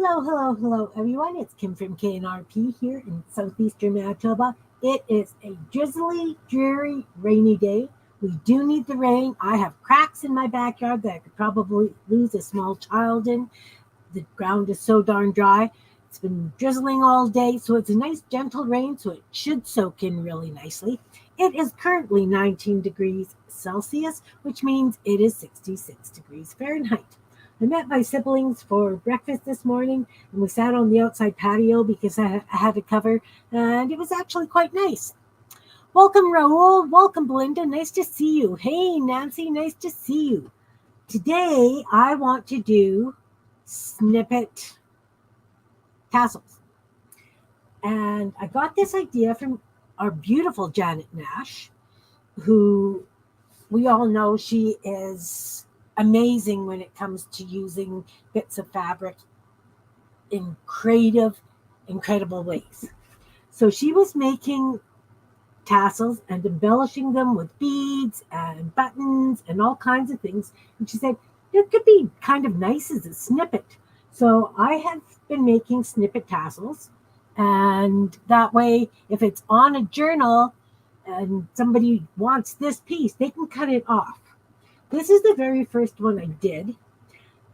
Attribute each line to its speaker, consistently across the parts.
Speaker 1: Hello, everyone. It's Kim from K&RP here in southeastern Manitoba. It is a drizzly, dreary, rainy day. We do need the rain. I have cracks in my backyard that I could probably lose a small child in. The ground is so darn dry. It's been drizzling all day, so it's a nice, gentle rain, so it should soak in really nicely. It is currently 19 degrees Celsius, which means it is 66 degrees Fahrenheit. I met my siblings for breakfast this morning, and we sat on the outside patio because I had a cover, and it was actually quite nice. Welcome, Raul. Welcome, Belinda. Nice to see you. Hey, Nancy. Nice to see you. Today, I want to do snippet tassels. And I got this idea from our beautiful Janet Nash, who we all know she is amazing when it comes to using bits of fabric in creative, incredible ways. So she was making tassels and embellishing them with beads and buttons and all kinds of things. And she said, it could be kind of nice as a snippet. So I have been making snippet tassels. And that way, if it's on a journal and somebody wants this piece, they can cut it off. This is the very first one I did.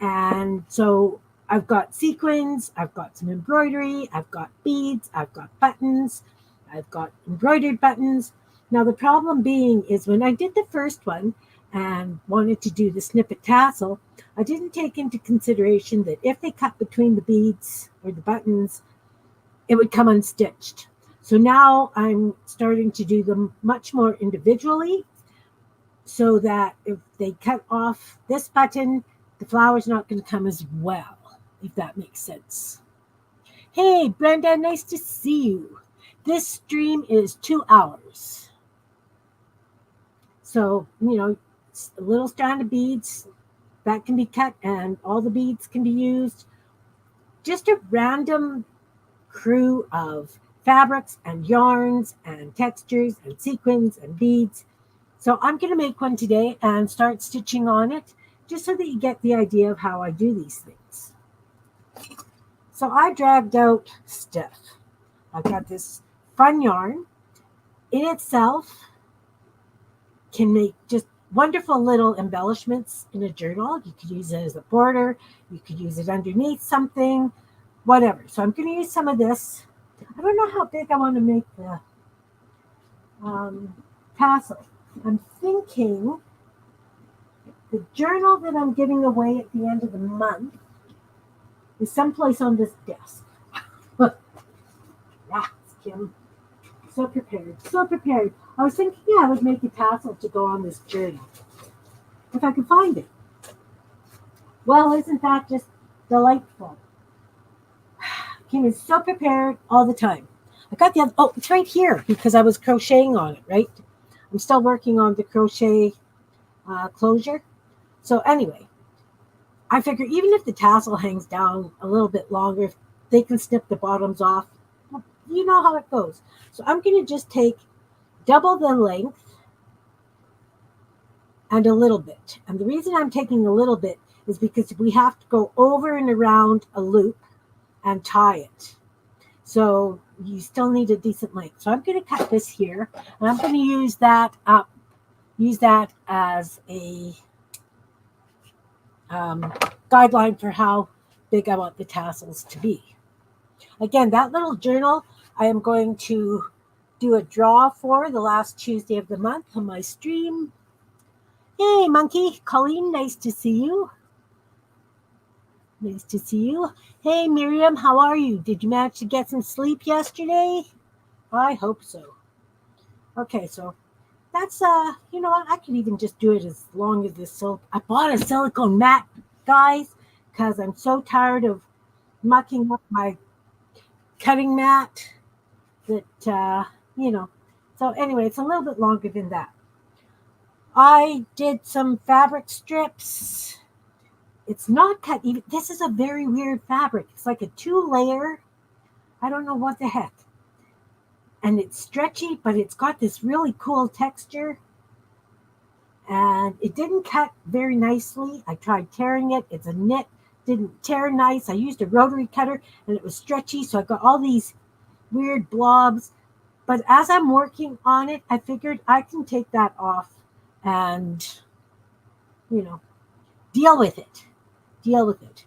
Speaker 1: And so I've got sequins, I've got some embroidery, I've got beads, I've got buttons, I've got embroidered buttons. Now the problem being is when I did the first one and wanted to do the snippet tassel, I didn't take into consideration that if they cut between the beads or the buttons, it would come unstitched. So now I'm starting to do them much more individually, so that if they cut off this button, the flower's not going to come as well, if that makes sense. Hey, Brenda, nice to see you. This stream is 2 hours. So, a little strand of beads, that can be cut, and all the beads can be used. Just a random crew of fabrics and yarns and textures and sequins and beads. So I'm going to make one today and start stitching on it, just so that you get the idea of how I do these things. So I dragged out stuff. I've got this fun yarn. In itself can make just wonderful little embellishments in a journal. You could use it as a border. You could use it underneath something, whatever. So I'm going to use some of this. I don't know how big I want to make the tassel. I'm thinking the journal that I'm giving away at the end of the month is someplace on this desk. Yes, Kim. So prepared. I was thinking I would make a tassel to go on this journal, if I could find it. Well, isn't that just delightful? Kim is so prepared all the time. I got the other, it's right here because I was crocheting on it, right? I'm still working on the crochet closure. So anyway, I figure even if the tassel hangs down a little bit longer, if they can snip the bottoms off. You know how it goes. So I'm going to just take double the length and a little bit. And the reason I'm taking a little bit is because we have to go over and around a loop and tie it. So you still need a decent length. So I'm going to cut this here, and I'm going to use that as a guideline for how big I want the tassels to be. Again, that little journal I am going to do a draw for the last Tuesday of the month on my stream. Hey, Monkey. Colleen, nice to see you. Nice to see you. Hey, Miriam, how are you? Did you manage to get some sleep yesterday? I hope so. Okay, so that's, you know what? I could even just do it as long as this silk. I bought a silicone mat, guys, because I'm so tired of mucking up my cutting mat that, So anyway, it's a little bit longer than that. I did some fabric strips. It's not cut even. This is a very weird fabric. It's like a 2-layer. I don't know what the heck. And it's stretchy, but it's got this really cool texture. And it didn't cut very nicely. I tried tearing it. It's a knit didn't tear nice. I used a rotary cutter and it was stretchy, so I got all these weird blobs. But as I'm working on it, I figured I can take that off and, deal with it.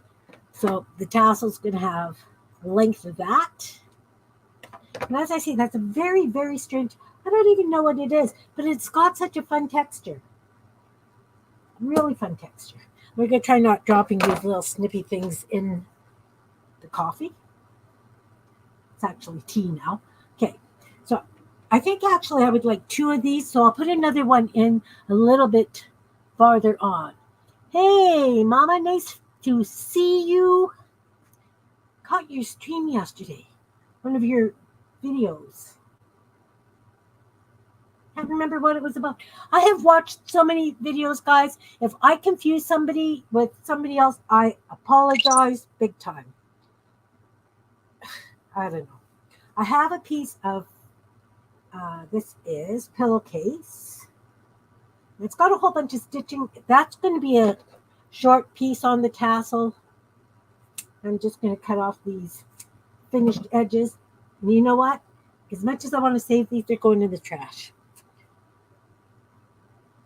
Speaker 1: So the tassel's going to have the length of that. And as I say, that's a very, very strange, I don't even know what it is, but it's got such a fun texture. Really fun texture. We're going to try not dropping these little snippy things in the coffee. It's actually tea now. Okay, so I think actually I would like 2 of these, so I'll put another one in a little bit farther on. Hey, Mama, nice to see you. Caught your stream yesterday, one of your videos. Can't remember what it was about. I have watched so many videos, guys. If I confuse somebody with somebody else, I apologize big time. I don't know. I have a piece of, this is pillowcase. It's got a whole bunch of stitching. That's going to be a short piece on the tassel. I'm just going to cut off these finished edges. And you know what? As much as I want to save these, they're going in the trash.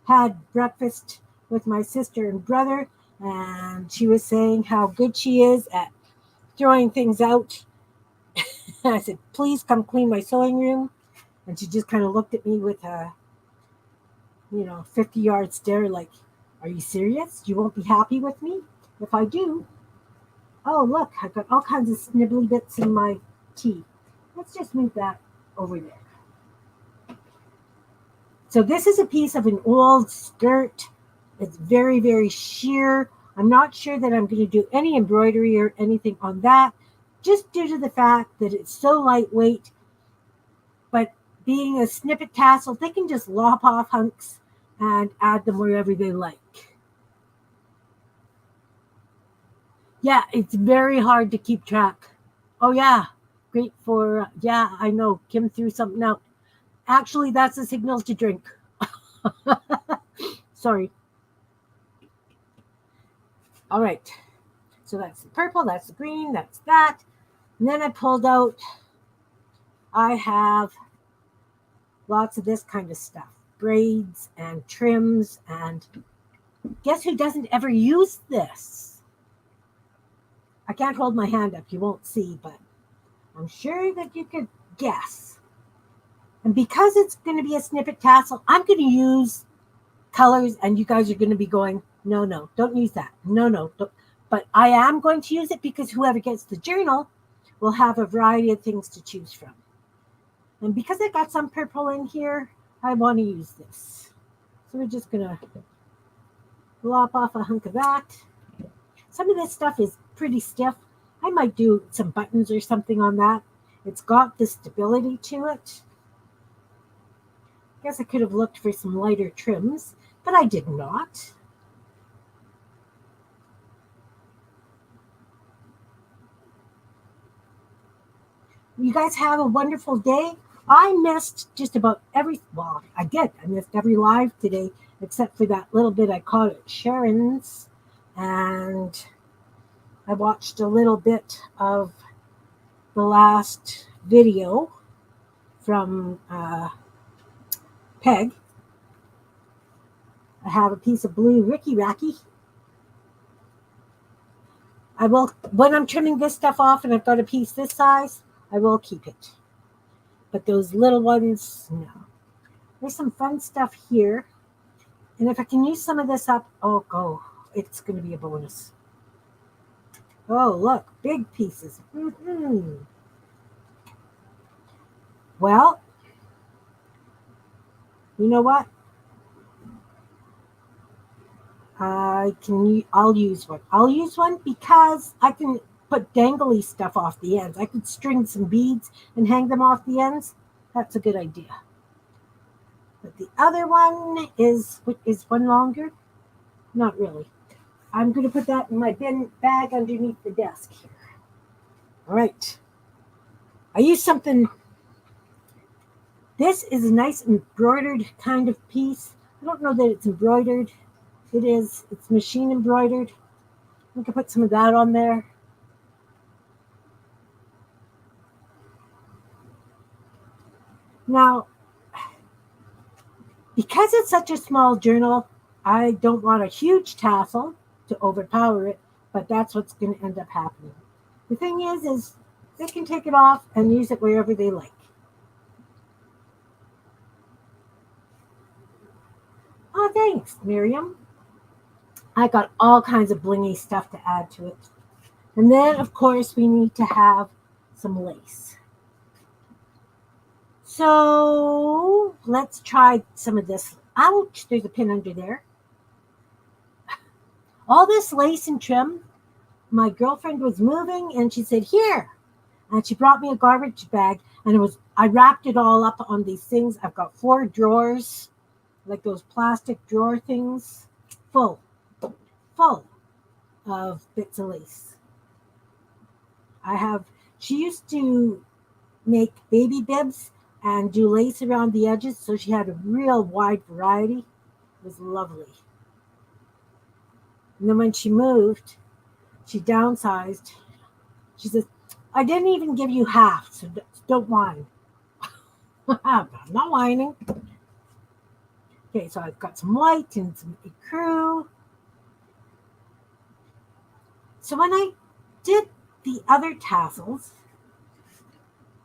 Speaker 1: Had breakfast with my sister and brother, and she was saying how good she is at throwing things out. I said, please come clean my sewing room. And she just kind of looked at me with a, 50-yard stare like, are you serious? You won't be happy with me if I do? Oh, look, I've got all kinds of snibbly bits in my tea. Let's just move that over there. So this is a piece of an old skirt. It's very, very sheer. I'm not sure that I'm going to do any embroidery or anything on that, just due to the fact that it's so lightweight. But being a snippet tassel, they can just lop off hunks and add them wherever they like. Yeah, it's very hard to keep track. Oh, yeah. Great for, yeah, I know. Kim threw something out. Actually, that's a signal to drink. Sorry. All right. So that's the purple, that's the green, that's that. And then I pulled out, I have lots of this kind of stuff. Braids and trims, and guess who doesn't ever use this? I can't hold my hand up, you won't see, but I'm sure that you could guess. And because it's going to be a snippet tassel, I'm going to use colors, and you guys are going to be going, no, don't use that. No, don't. But I am going to use it because whoever gets the journal will have a variety of things to choose from. And because I got some purple in here, I want to use this. So we're just going to lop off a hunk of that. Some of this stuff is pretty stiff. I might do some buttons or something on that. It's got the stability to it. I guess I could have looked for some lighter trims, but I did not. You guys have a wonderful day. I missed just about every, well, I missed every live today, except for that little bit I caught at Sharon's. And I watched a little bit of the last video from Peg. I have a piece of blue Ricky Racky. I will, when I'm trimming this stuff off and I've got a piece this size, I will keep it. But those little ones, no. There's some fun stuff here. And if I can use some of this up, it's going to be a bonus. Oh, look, big pieces. Well, you know what? I'll use one. I'll use one because I can put dangly stuff off the ends. I could string some beads and hang them off the ends. That's a good idea. But the other one is one longer? Not really. I'm going to put that in my bin bag underneath the desk here. All right. I used something. This is a nice embroidered kind of piece. I don't know that it's embroidered. It is. It's machine embroidered. We can put some of that on there. Now, because it's such a small journal, I don't want a huge tassel to overpower it, but that's what's going to end up happening. The thing is they can take it off and use it wherever they like. Oh, thanks, Miriam. I got all kinds of blingy stuff to add to it. And then, of course, we need to have some lace. So let's try some of this. Ouch, there's a pin under there. All this lace and trim, my girlfriend was moving and she said, here. And she brought me a garbage bag and I wrapped it all up on these things. I've got 4 drawers, like those plastic drawer things, full of bits of lace. She used to make baby bibs and do lace around the edges, so she had a real wide variety. It was lovely. And then when she moved, she downsized. She says, I didn't even give you half, so don't whine. I'm not whining. Okay, so I've got some white and some ecru. So when I did the other tassels,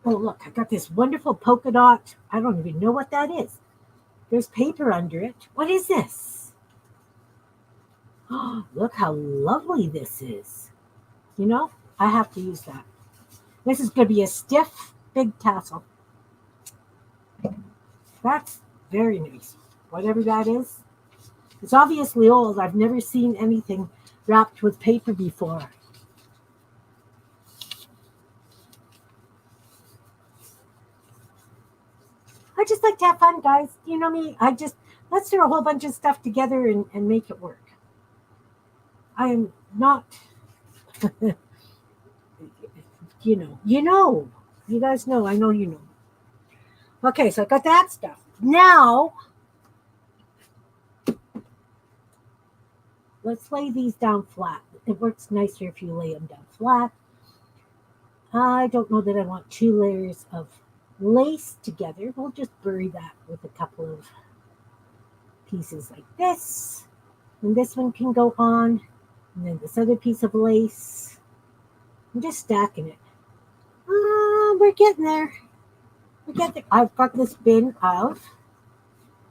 Speaker 1: oh look, I got this wonderful polka dot. I don't even know what that is. There's paper under it. What is this? Oh, look how lovely this is. You know, I have to use that. This is going to be a stiff, big tassel. That's very nice. Whatever that is. It's obviously old. I've never seen anything wrapped with paper before. I just like to have fun, guys. You know me. Let's throw a whole bunch of stuff together and make it work. I am not, you know. You guys know. I know you know. Okay, so I got that stuff. Now, let's lay these down flat. It works nicer if you lay them down flat. I don't know that I want 2 layers of lace together. We'll just bury that with a couple of pieces like this. And this one can go on. And then this other piece of lace. I'm just stacking it. We're getting there. I've got this bin of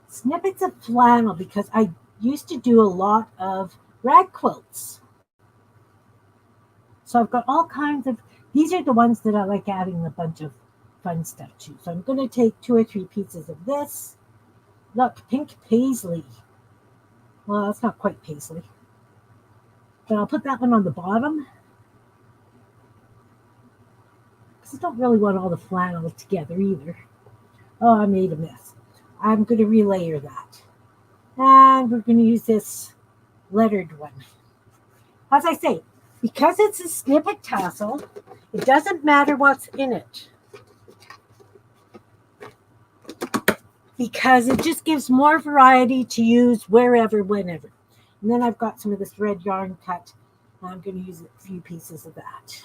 Speaker 1: snippets of flannel because I used to do a lot of rag quilts. So I've got all kinds of, these are the ones that I like adding a bunch of fun stuff to. So I'm going to take 2 or 3 pieces of this. Look, pink paisley. Well, it's not quite paisley. But I'll put that one on the bottom. Because I don't really want all the flannel together either. Oh, I made a mess. I'm going to relayer that. And we're going to use this lettered one. As I say, because it's a snippet tassel, it doesn't matter what's in it. Because it just gives more variety to use wherever, whenever. And then I've got some of this red yarn cut. I'm going to use a few pieces of that.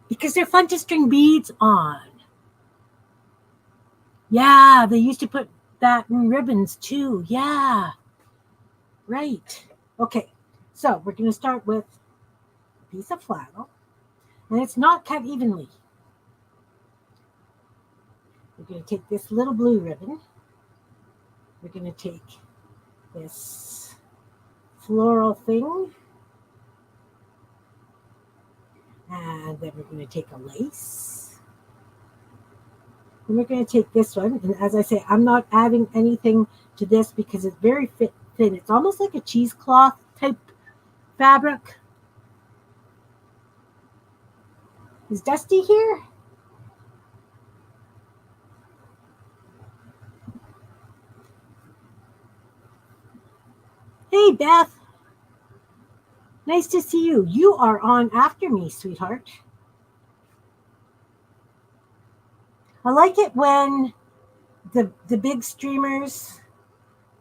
Speaker 1: Because they're fun to string beads on. Yeah, they used to put that in ribbons too. Yeah. Right. Okay, so we're going to start with a piece of flannel. And it's not cut evenly. We're going to take this little blue ribbon. We're going to take this floral thing. And then we're going to take a lace. And we're going to take this one. And as I say, I'm not adding anything to this because it's very thin. It's almost like a cheesecloth type fabric. Is Dusty here? Hey, Beth. Nice to see you. You are on after me, sweetheart. I like it when the big streamers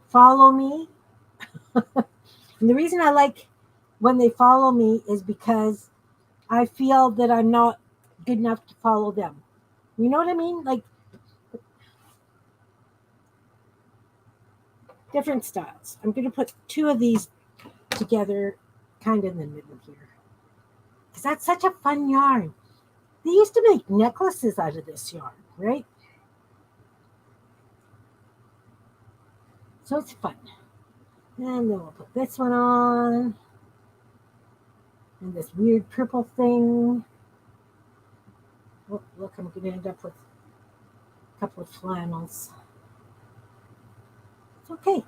Speaker 1: follow me. And the reason I like when they follow me is because I feel that I'm not good enough to follow them. You know what I mean? Like different styles. I'm going to put two of these together kind of in the middle here. Because that's such a fun yarn. They used to make necklaces out of this yarn, right? So it's fun. And then we'll put this one on. And this weird purple thing. Oh, look, I'm going to end up with a couple of flannels. It's okay.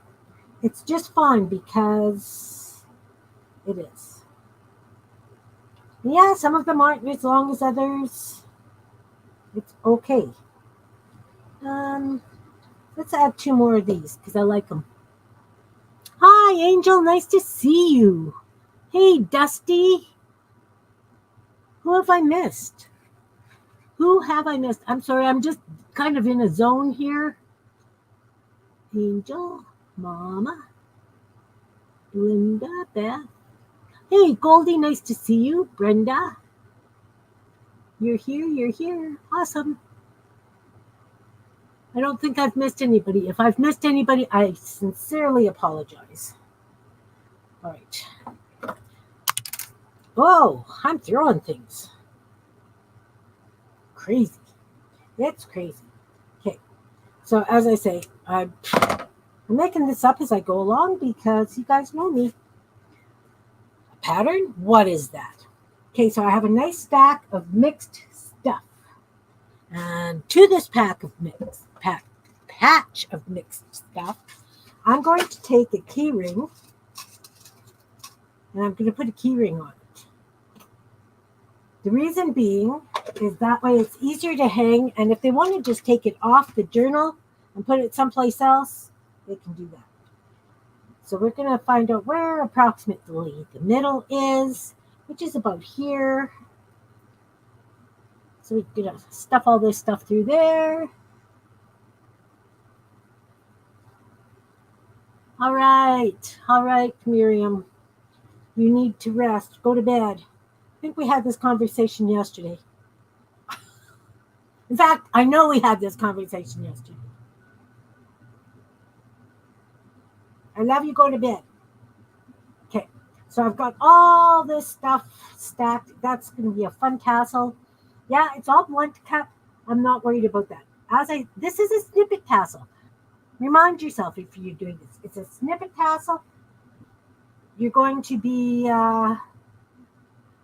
Speaker 1: It's just fun because it is. Yeah, some of them aren't as long as others. It's okay. Let's add two more of these because I like them. Hi, Angel. Nice to see you. Hey, Dusty. Who have I missed? Who have I missed? I'm sorry. I'm just kind of in a zone here. Angel, Mama, Linda, Beth. Hey, Goldie. Nice to see you. Brenda. You're here. You're here. Awesome. I don't think I've missed anybody. If I've missed anybody, I sincerely apologize. All right. Whoa, I'm throwing things. Crazy. It's crazy. Okay. So as I say, I'm making this up as I go along because you guys know me. A pattern? What is that? Okay, so I have a nice stack of mixed stuff. And to this patch of mixed stuff, I'm going to take a key ring and I'm going to put a key ring on it. The reason being is that way it's easier to hang, and if they want to just take it off the journal and put it someplace else, they can do that. So we're going to find out where approximately the middle is, which is about here. So we're going to stuff all this stuff through there. All right, Miriam. You need to rest. Go to bed. I think we had this conversation yesterday. In fact, I know we had this conversation yesterday. I love you. Go to bed. Okay, so I've got all this stuff stacked. That's going to be a fun tassel. Yeah, it's all blunt cut. I'm not worried about that. This is a snippet tassel. Remind yourself if you're doing this. It's a snippet tassel. You're going to be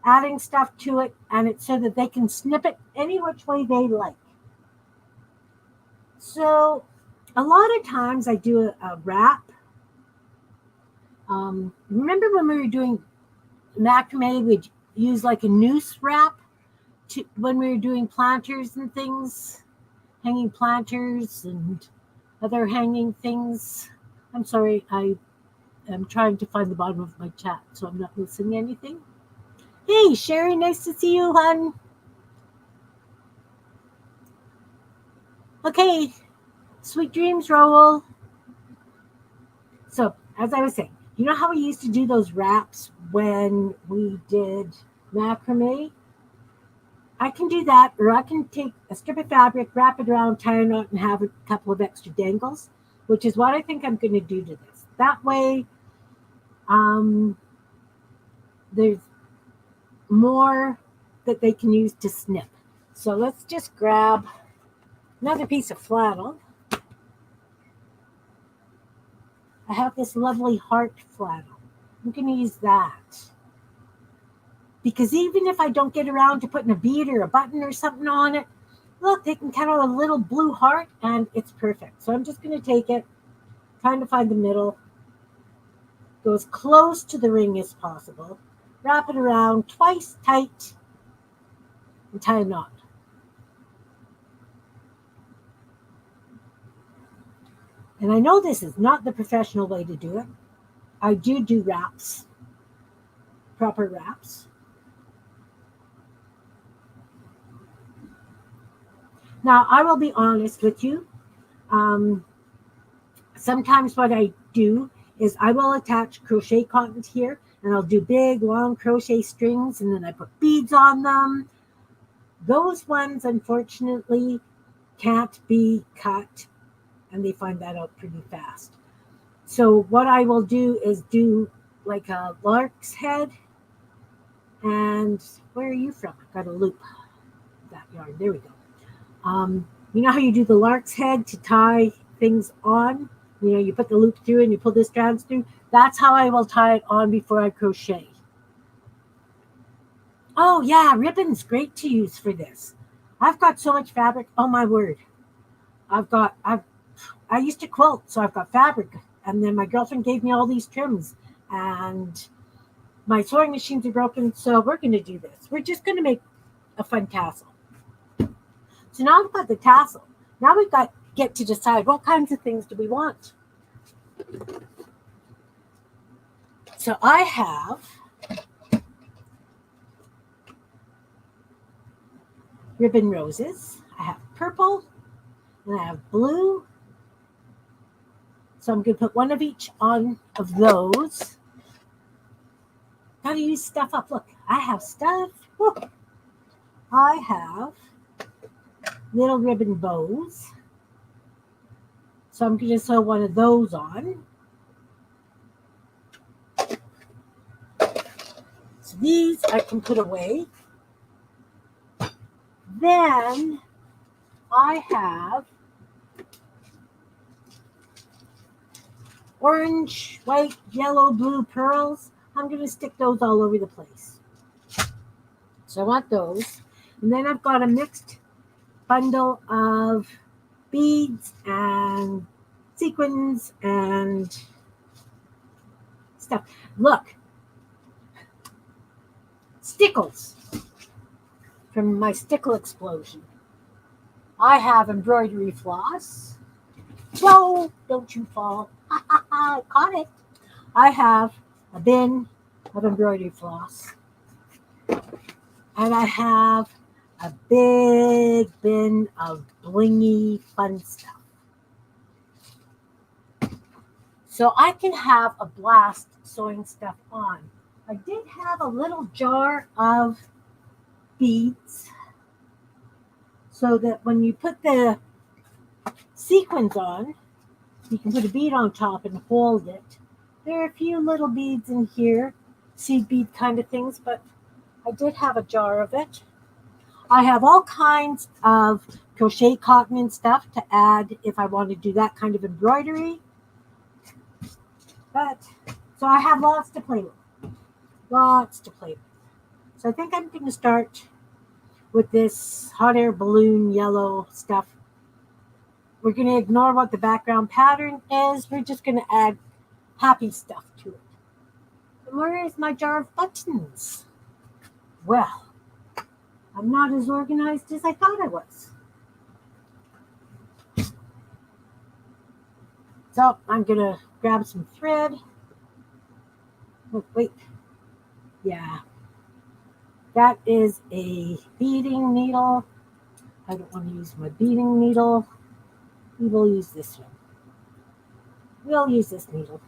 Speaker 1: adding stuff to it, and it's so that they can snip it any which way they like. So a lot of times I do a wrap. Remember when we were doing macrame, we'd use like a noose wrap when we were doing planters and things, hanging planters and other hanging things. I'm sorry, I am trying to find the bottom of my chat, so I'm not missing anything. Hey, Sherry, nice to see you, hon. Okay, sweet dreams, Raoul. So, as I was saying, you know how we used to do those wraps when we did macrame? I can do that, or I can take a strip of fabric, wrap it around, tie a knot, and have a couple of extra dangles, which is what I think I'm going to do to this. That way, there's more that they can use to snip. So let's just grab another piece of flannel. I have this lovely heart flannel. I'm going to use that. Because even if I don't get around to putting a bead or a button or something on it, look, they can cut out a little blue heart and it's perfect. So I'm just going to take it, trying to find the middle, go as close to the ring as possible, wrap it around twice tight, and tie a knot. And I know this is not the professional way to do it. I do wraps, proper wraps. Now, I will be honest with you. Sometimes what I do is I will attach crochet cottons here, and I'll do big, long crochet strings, and then I put beads on them. Those ones, unfortunately, can't be cut, and they find that out pretty fast. So what I will do is do like a lark's head. And where are you from? I got a loop that yarn. There we go. You know how you do the lark's head to tie things on? You know, you put the loop through and you pull the strands through. That's how I will tie it on before I crochet. Oh yeah, ribbon's great to use for this. I've got so much fabric. Oh my word. I used to quilt, so I've got fabric. And then my girlfriend gave me all these trims, and my sewing machines are broken, so we're going to do this. We're just going to make a fun tassel. So now I've got the tassel. Now we've got get to decide what kinds of things do we want. So I have ribbon roses. I have purple, and I have blue. So I'm going to put one of each on of those. Got to use stuff up. Look, I have stuff. Woo. I have little ribbon bows. So I'm going to sew one of those on. So these I can put away. Then I have orange, white, yellow, blue pearls. I'm going to stick those all over the place. So I want those. And then I've got a mixed bundle of beads and sequins and stuff. Look, stickles from my stickle explosion. I have embroidery floss. Whoa, don't you fall. I caught it. I have a bin of embroidery floss. And I have a big bin of blingy fun stuff. So I can have a blast sewing stuff on. I did have a little jar of beads so that when you put the sequins on, you can put a bead on top and hold it. There are a few little beads in here, seed bead kind of things, but I did have a jar of it. I have all kinds of crochet cotton and stuff to add if I want to do that kind of embroidery. But, so I have lots to play with. Lots to play with. So I think I'm going to start with this hot air balloon yellow stuff. We're going to ignore what the background pattern is. We're just going to add happy stuff to it. And where is my jar of buttons? Well, I'm not as organized as I thought I was. So I'm going to grab some thread. Oh, wait. Yeah. That is a beading needle. I don't want to use my beading needle. We will use this one. We'll use this needle.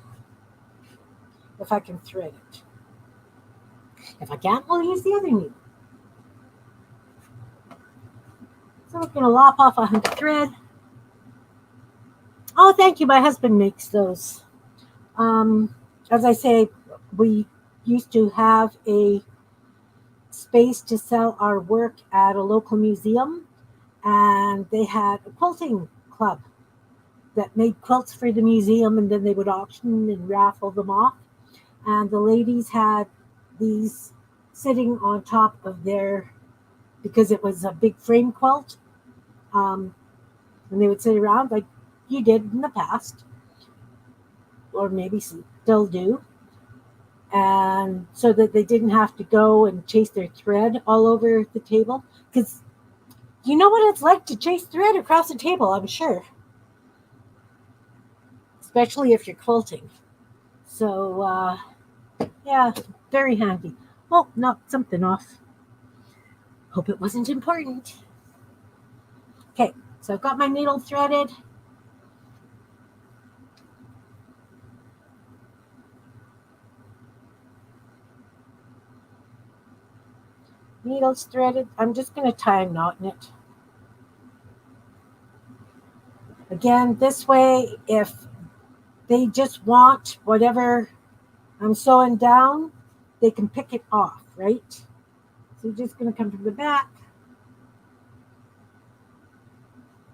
Speaker 1: If I can thread it. If I can't, we'll use the other needle. So we're going to lop off a hunk of thread. Oh, thank you. My husband makes those. As I say, we used to have a space to sell our work at a local museum, and they had a quilting club that made quilts for the museum, and then they would auction and raffle them off. And the ladies had these sitting on top of their, because it was a big frame quilt, and they would sit around like you did in the past, or maybe still do, and so that they didn't have to go and chase their thread all over the table, because you know what it's like to chase thread across the table, I'm sure, especially if you're quilting. So yeah, very handy. Oh, knocked something off. Hope it wasn't important. Okay, so I've got my needle threaded. Needles threaded. I'm just going to tie a knot in it. Again, this way, if they just want whatever I'm sewing down, they can pick it off, right? So you're just going to come from the back.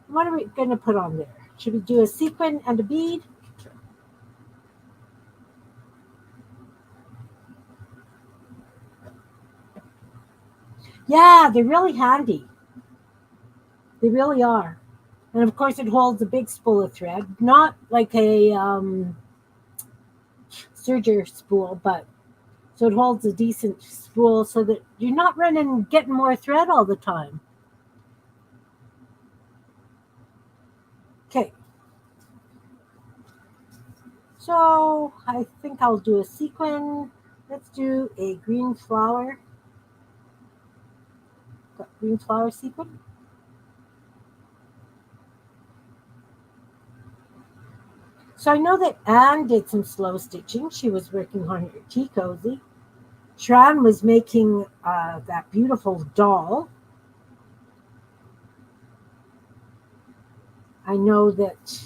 Speaker 1: What are we going to put on there? Should we do a sequin and a bead? Yeah, they're really handy. They really are. And of course, it holds a big spool of thread, not like a serger spool, but so it holds a decent spool so that you're not getting more thread all the time. Okay. So I think I'll do a sequin. Let's do a green flower. Got green flower sequin. So I know that Anne did some slow stitching. She was working on her tea cozy. Shran was making that beautiful doll. I know that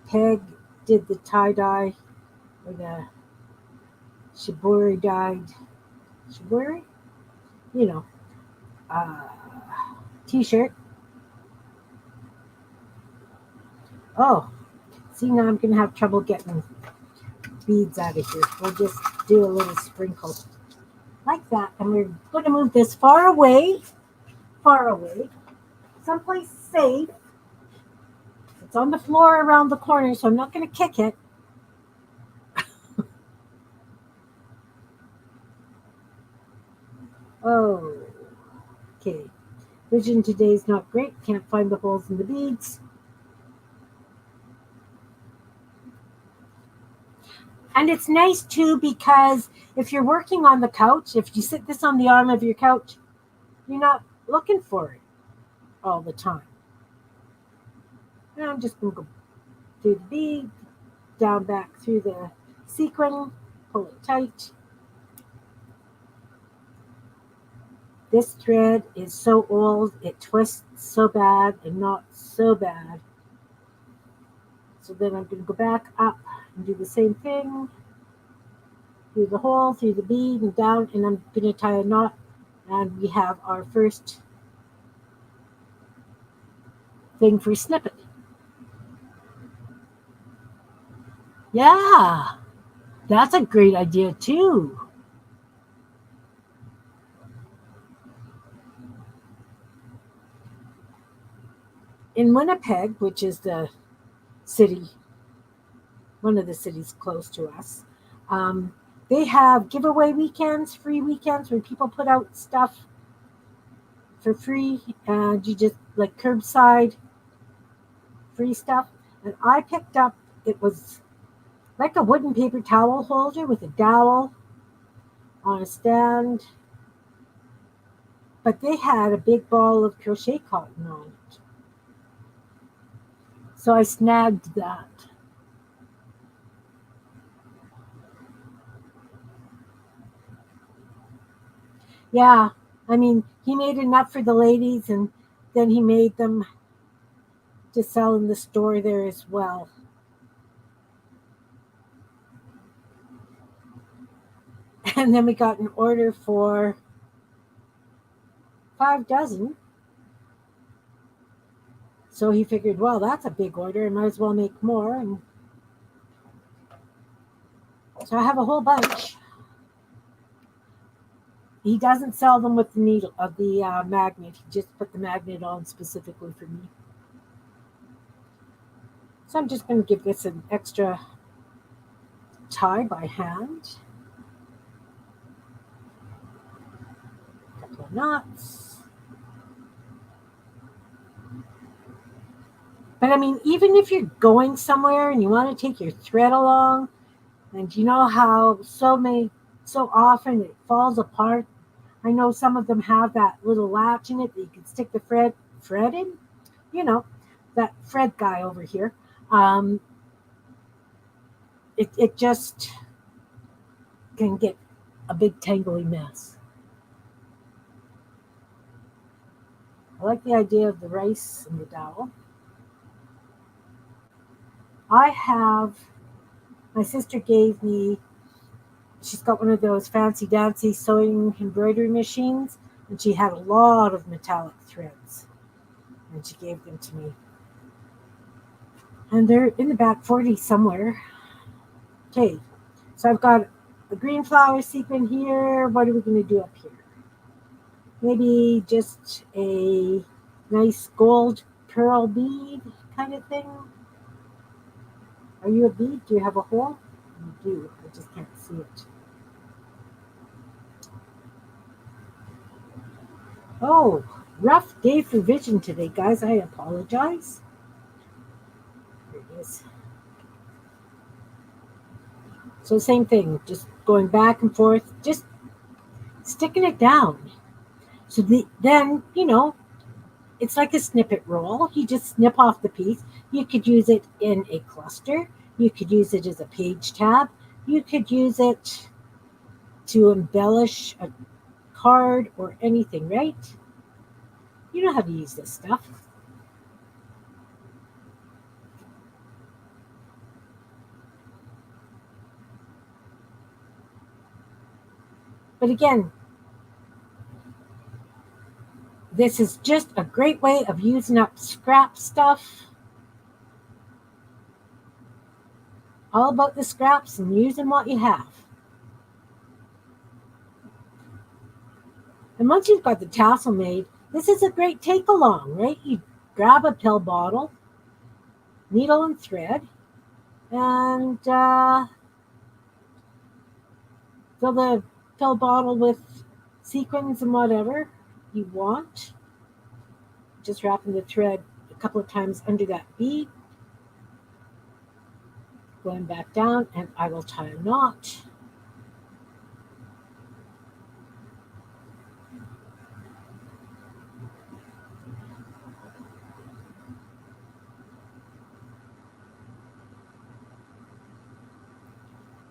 Speaker 1: Peg did the tie-dye or the shibori dyed shibori, you know, uh, t-shirt. Oh, see, now I'm going to have trouble getting beads out of here. We'll just do a little sprinkle like that. And we're going to move this far away, someplace safe. It's on the floor around the corner, so I'm not going to kick it. Oh, okay. Vision today is not great. Can't find the holes in the beads. And it's nice too because if you're working on the couch, if you sit this on the arm of your couch, you're not looking for it all the time. And I'm just going to go through the bead, down back through the sequin, pull it tight. This thread is so old, it twists so bad and not so bad. So then I'm going to go back up and do the same thing through the hole, through the bead, and down, and I'm going to tie a knot, and we have our first thing for snippet. Yeah, that's a great idea too. In Winnipeg, which is the city, one of the cities close to us, they have giveaway weekends, free weekends where people put out stuff for free and you just like curbside free stuff. And I picked up, it was like a wooden paper towel holder with a dowel on a stand, but they had a big ball of crochet cotton on it. So I snagged that. Yeah, I mean, he made enough for the ladies and then he made them to sell in the store there as well. And then we got an order for 5 dozen. So he figured, well, that's a big order. I might as well make more. And so I have a whole bunch. He doesn't sell them with the needle of the magnet. He just put the magnet on specifically for me. So I'm just going to give this an extra tie by hand. A couple of knots. But I mean, even if you're going somewhere and you want to take your thread along, and you know how so often it falls apart. I know some of them have that little latch in it that you can stick the thread in. You know, that thread guy over here. It just can get a big tangly mess. I like the idea of the rice and the dowel. My sister gave me, she's got one of those fancy dancy sewing embroidery machines, and she had a lot of metallic threads, and she gave them to me. And they're in the back 40 somewhere. Okay, so I've got a green flower sequin here. What are we going to do up here? Maybe just a nice gold pearl bead kind of thing. Are you a bead? Do you have a hole? You do. I just can't see it. Oh, rough day for vision today, guys. I apologize. Here it is. So same thing, just going back and forth, just sticking it down. So then, it's like a snippet roll. You just snip off the piece. You could use it in a cluster. You could use it as a page tab. You could use it to embellish a card or anything, right? You know how to use this stuff. But again, this is just a great way of using up scrap stuff. All about the scraps and using what you have. And once you've got the tassel made, this is a great take along, right? You grab a pill bottle, needle and thread, and fill the pill bottle with sequins and whatever you want. Just wrapping the thread a couple of times under that bead, going back down, and I will tie a knot.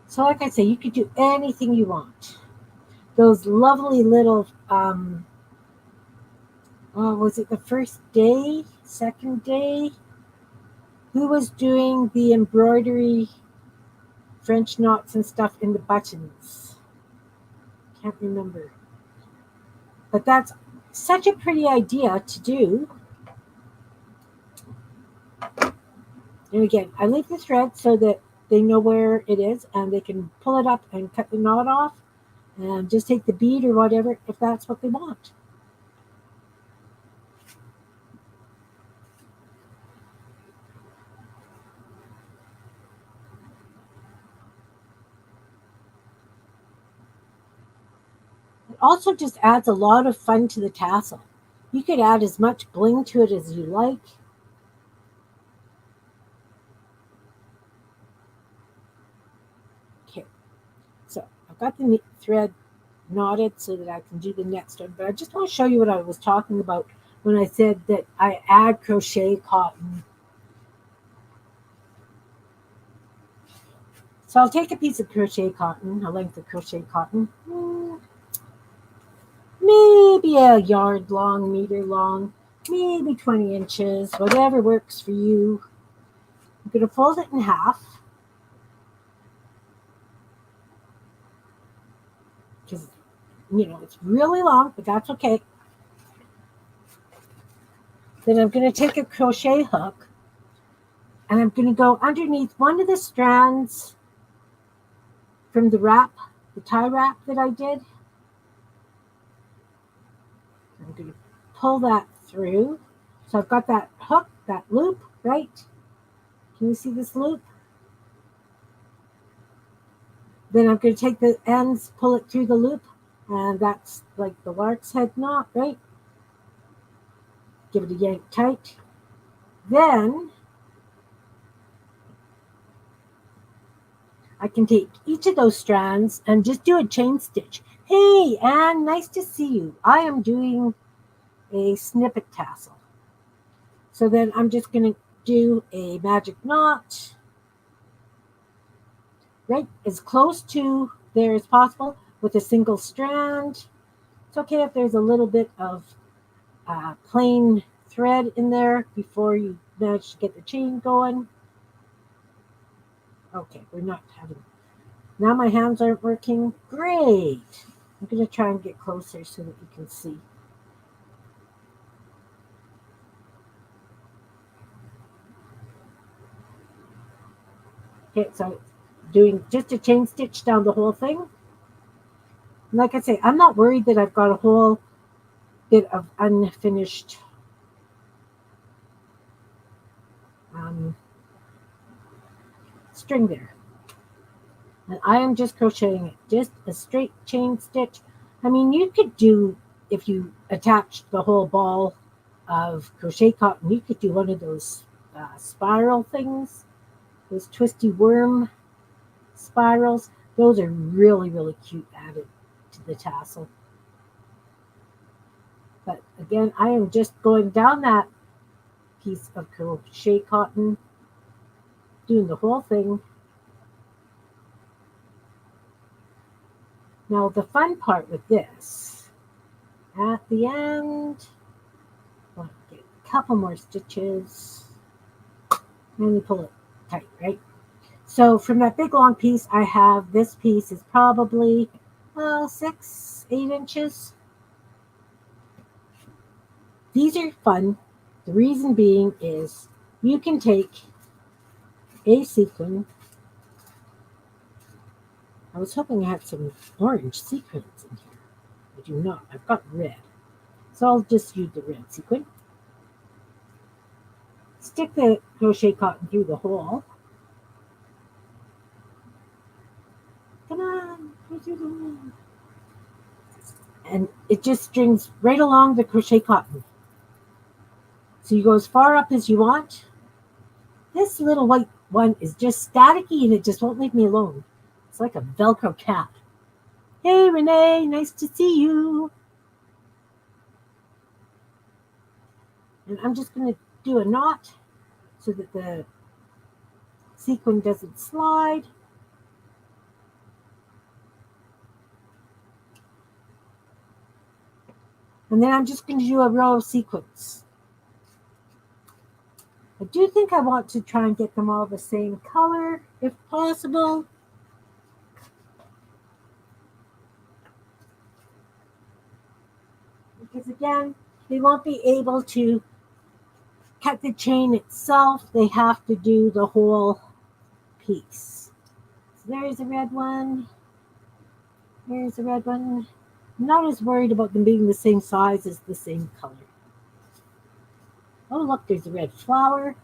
Speaker 1: So like I say, you could do anything you want. Those lovely little, was it the first day, second day? Who was doing the embroidery French knots and stuff in the buttons? Can't remember. But that's such a pretty idea to do. And again, I leave the thread so that they know where it is and they can pull it up and cut the knot off and just take the bead or whatever if that's what they want. It also just adds a lot of fun to the tassel. You could add as much bling to it as you like. Okay, so I've got the thread knotted so that I can do the next one, but I just want to show you what I was talking about when I said that I add crochet cotton. So I'll take a piece of crochet cotton, a length of crochet cotton, maybe a yard long, meter long, maybe 20 inches, whatever works for you. I'm going to fold it in half because, it's really long, but that's okay. Then I'm going to take a crochet hook and I'm going to go underneath one of the strands from the tie wrap that I did. I'm going to pull that through. So I've got that hook, that loop, right? Can you see this loop? Then I'm going to take the ends, pull it through the loop, and that's like the lark's head knot, right? Give it a yank tight. Then I can take each of those strands and just do a chain stitch. Hey, Anne, nice to see you. I am doing a snippet tassel. So then I'm just going to do a magic knot right as close to there as possible, with a single strand. It's okay if there's a little bit of plain thread in there before you manage to get the chain going. Okay, we're not having. Now my hands aren't working. Great. I'm going to try and get closer so that you can see. Okay, so doing just a chain stitch down the whole thing. Like I say, I'm not worried that I've got a whole bit of unfinished string there. And I am just crocheting it, just a straight chain stitch. I mean, you could do, if you attached the whole ball of crochet cotton, you could do one of those spiral things, those twisty worm spirals. Those are really, really cute added to the tassel. But again, I am just going down that piece of crochet cotton, doing the whole thing. Now the fun part with this, at the end, I'll get a couple more stitches, and you pull it tight, right? So from that big long piece, I have this piece is probably 6, 8 inches. These are fun. The reason being is you can take a sequin. I was hoping I had some orange sequins in here. I do not. I've got red. So I'll just use the red sequin. Stick the crochet cotton through the hole. Come on. And it just strings right along the crochet cotton. So you go as far up as you want. This little white one is just staticky and it just won't leave me alone. It's like a Velcro cat. Hey, Renee, nice to see you. And I'm just going to do a knot so that the sequin doesn't slide. And then I'm just going to do a row of sequins. I do think I want to try and get them all the same color, if possible. Because again, they won't be able to cut the chain itself. They have to do the whole piece. So there's a red one. There's a red one. I'm not as worried about them being the same size as the same color. Oh, look, there's a red flower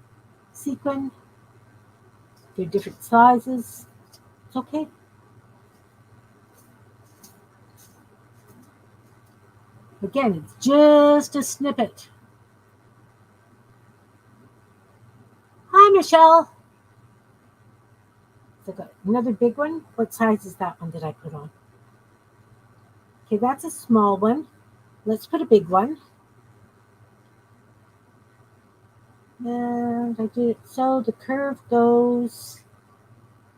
Speaker 1: sequin. They're different sizes. It's okay. Again, it's just a snippet. Hi, Michelle. So I got another big one. What size is that one that I put on? Okay, that's a small one. Let's put a big one. And I do it so the curve goes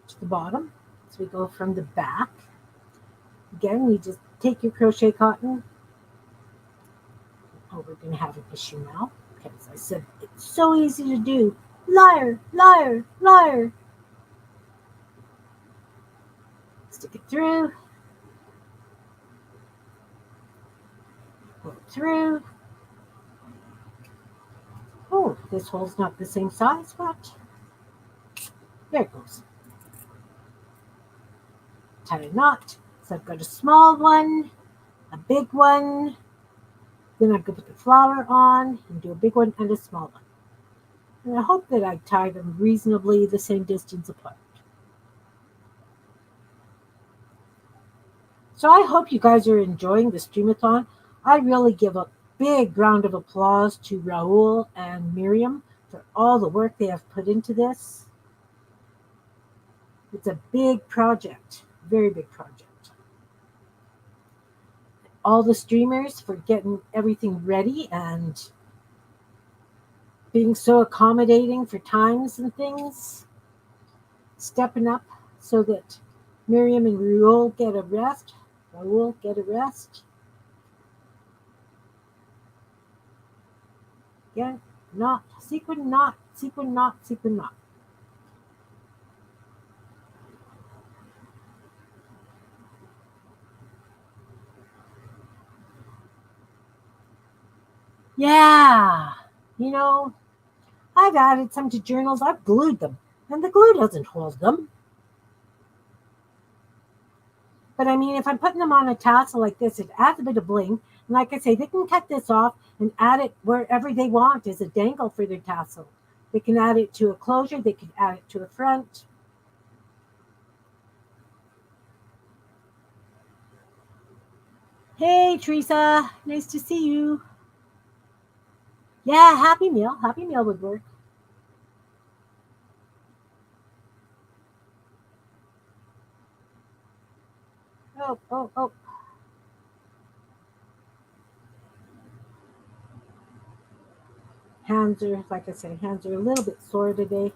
Speaker 1: to the bottom. So we go from the back. Again, you just take your crochet cotton. Oh, we're going to have an issue now. Okay, as I said, it's so easy to do. Liar, liar, liar. Stick it through. Pull it through. Oh, this hole's not the same size. What? There it goes. Tie a knot. So I've got a small one, a big one. Then I go put the flower on and do a big one and a small one. And I hope that I tie them reasonably the same distance apart. So I hope you guys are enjoying the Streamathon. I really give a big round of applause to Raul and Miriam for all the work they have put into this. It's a big project, very big project. All the streamers for getting everything ready and being so accommodating for times and things. Stepping up so that Miriam and Raul get a rest. Raoul, get a rest. Again, knot, sequin, knot, sequin, knot, sequin, knot. Yeah, you know, I've added some to journals. I've glued them, and the glue doesn't hold them. But I mean, if I'm putting them on a tassel like this, it adds a bit of bling. And like I say, they can cut this off and add it wherever they want as a dangle for their tassel. They can add it to a closure. They can add it to a front. Hey, Teresa. Nice to see you. Yeah, Happy Meal. Happy Meal would work. Oh, oh, oh. Hands are, like I said, hands are a little bit sore today.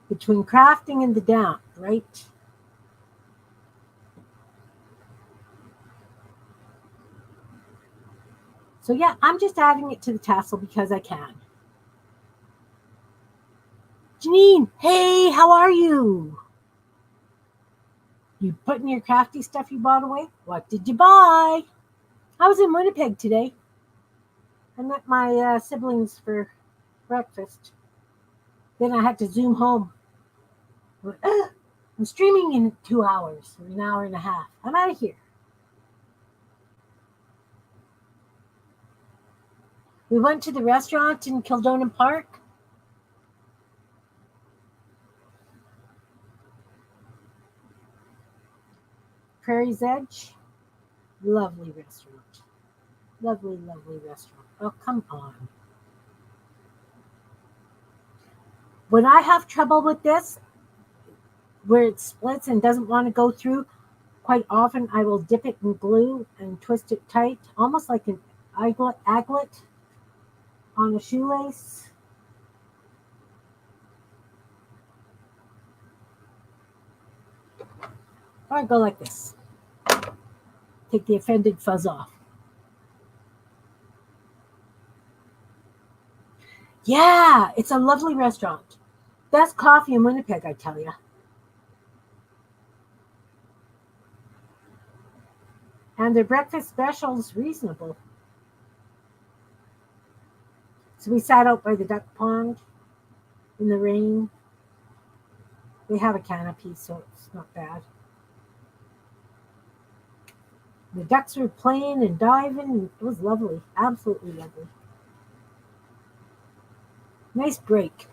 Speaker 1: Between crafting and the damp, right? So yeah, I'm just adding it to the tassel because I can. Janine, hey, how are you? You putting your crafty stuff you bought away? What did you buy? I was in Winnipeg today. I met my siblings for breakfast. Then I had to zoom home. I'm streaming in 2 hours, or an hour and a half. I'm out of here. We went to the restaurant in Kildonan Park. Prairie's Edge. Lovely restaurant. Lovely, lovely restaurant. Oh, come on. When I have trouble with this, where it splits and doesn't want to go through, quite often I will dip it in glue and twist it tight, almost like an aglet on a shoelace. Or I go like this. Take the offended fuzz off. Yeah, it's a lovely restaurant. Best coffee in Winnipeg, I tell you. And their breakfast special is reasonable. So we sat out by the duck pond in the rain. They have a canopy, so it's not bad. The ducks were playing and diving. It was lovely. Absolutely lovely. Nice break.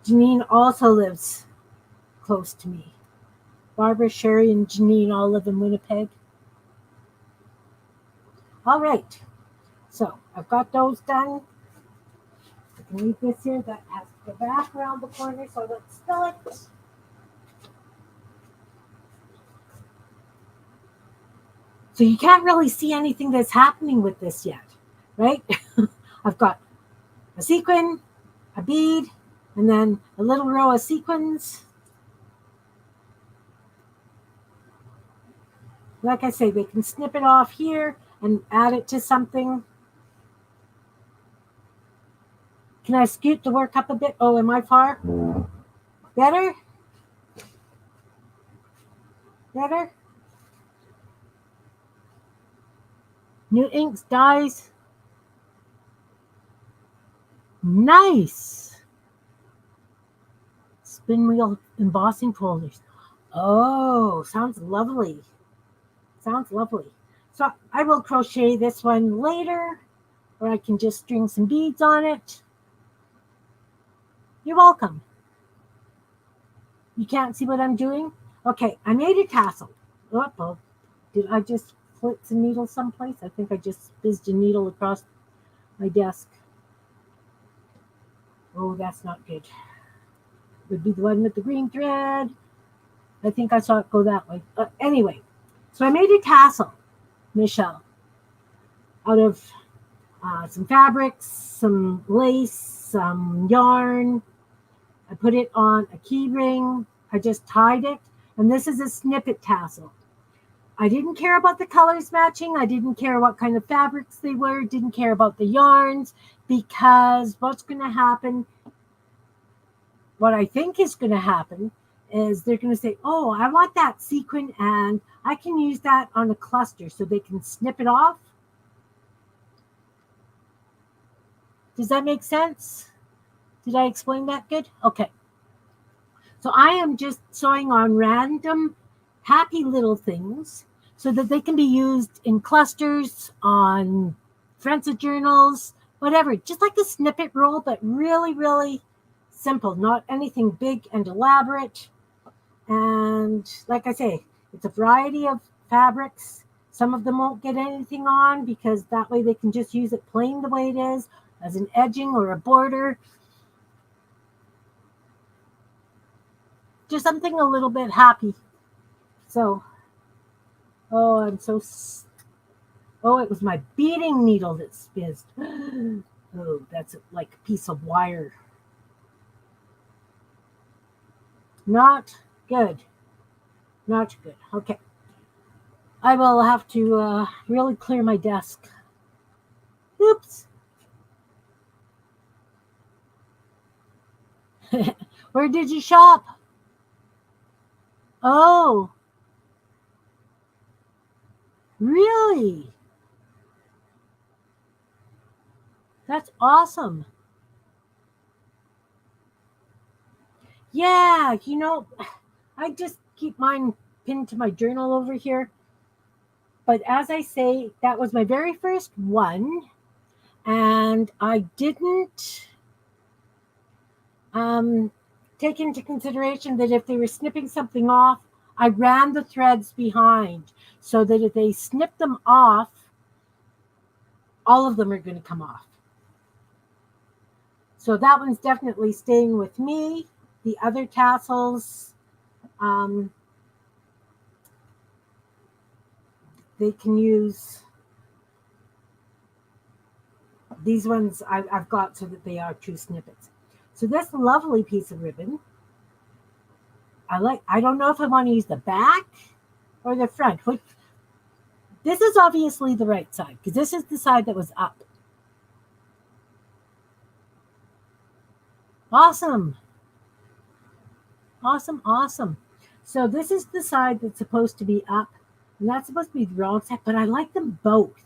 Speaker 1: Janine also lives close to me. Barbara, Sherry, and Janine all live in Winnipeg. All right. So I've got those done. I can leave this here. That has to go back around the corner so I don't spill it. So you can't really see anything that's happening with this yet, right? I've got a sequin, a bead, and then a little row of sequins. Like I say, they can snip it off here and add it to something. Can I scoot the work up a bit? Oh, am I far? Better? Better? New inks, dyes. Nice. Spin wheel embossing folders. Oh, sounds lovely. Sounds lovely. So I will crochet this one later, or I can just string some beads on it. You're welcome. You can't see what I'm doing? Okay, I made a tassel. Oh, did I just flip some needle someplace? I think I just fizzed a needle across my desk. Oh, that's not good. Would be the one with the green thread. I think I saw it go that way. Anyway, so I made a tassel. Michelle, out of some fabrics, some lace, some yarn. I put it on a key ring. I just tied it. And this is a snippet tassel. I didn't care about the colors matching. I didn't care what kind of fabrics they were. Didn't care about the yarns, because what's going to happen, what I think is going to happen, is they're going to say, oh, I want that sequin and I can use that on a cluster, so they can snip it off. Does that make sense? Did I explain that good? Okay. So I am just sewing on random happy little things so that they can be used in clusters, on friends of journals, whatever. Just like a snippet roll, but really, really simple. Not anything big and elaborate. And like I say, it's a variety of fabrics. Some of them won't get anything on, because that way they can just use it plain the way it is, as an edging or a border. Just something a little bit happy. So, oh, I'm so, oh, it was my beading needle that spizzed. Oh, that's like a piece of wire. Not good. Not good. Okay. I will have to really clear my desk. Oops. Where did you shop? Oh, really? That's awesome. Yeah, I just keep mine pinned to my journal over here. But as I say, that was my very first one. And I didn't take into consideration that if they were snipping something off, I ran the threads behind, so that if they snip them off, all of them are going to come off. So that one's definitely staying with me. The other tassels, they can use. These ones I've got so that they are true snippets. So this lovely piece of ribbon, I don't know if I want to use the back or the front. This is obviously the right side, because this is the side that was up. Awesome. Awesome, awesome. So this is the side that's supposed to be up, and that's supposed to be the wrong side, but I like them both.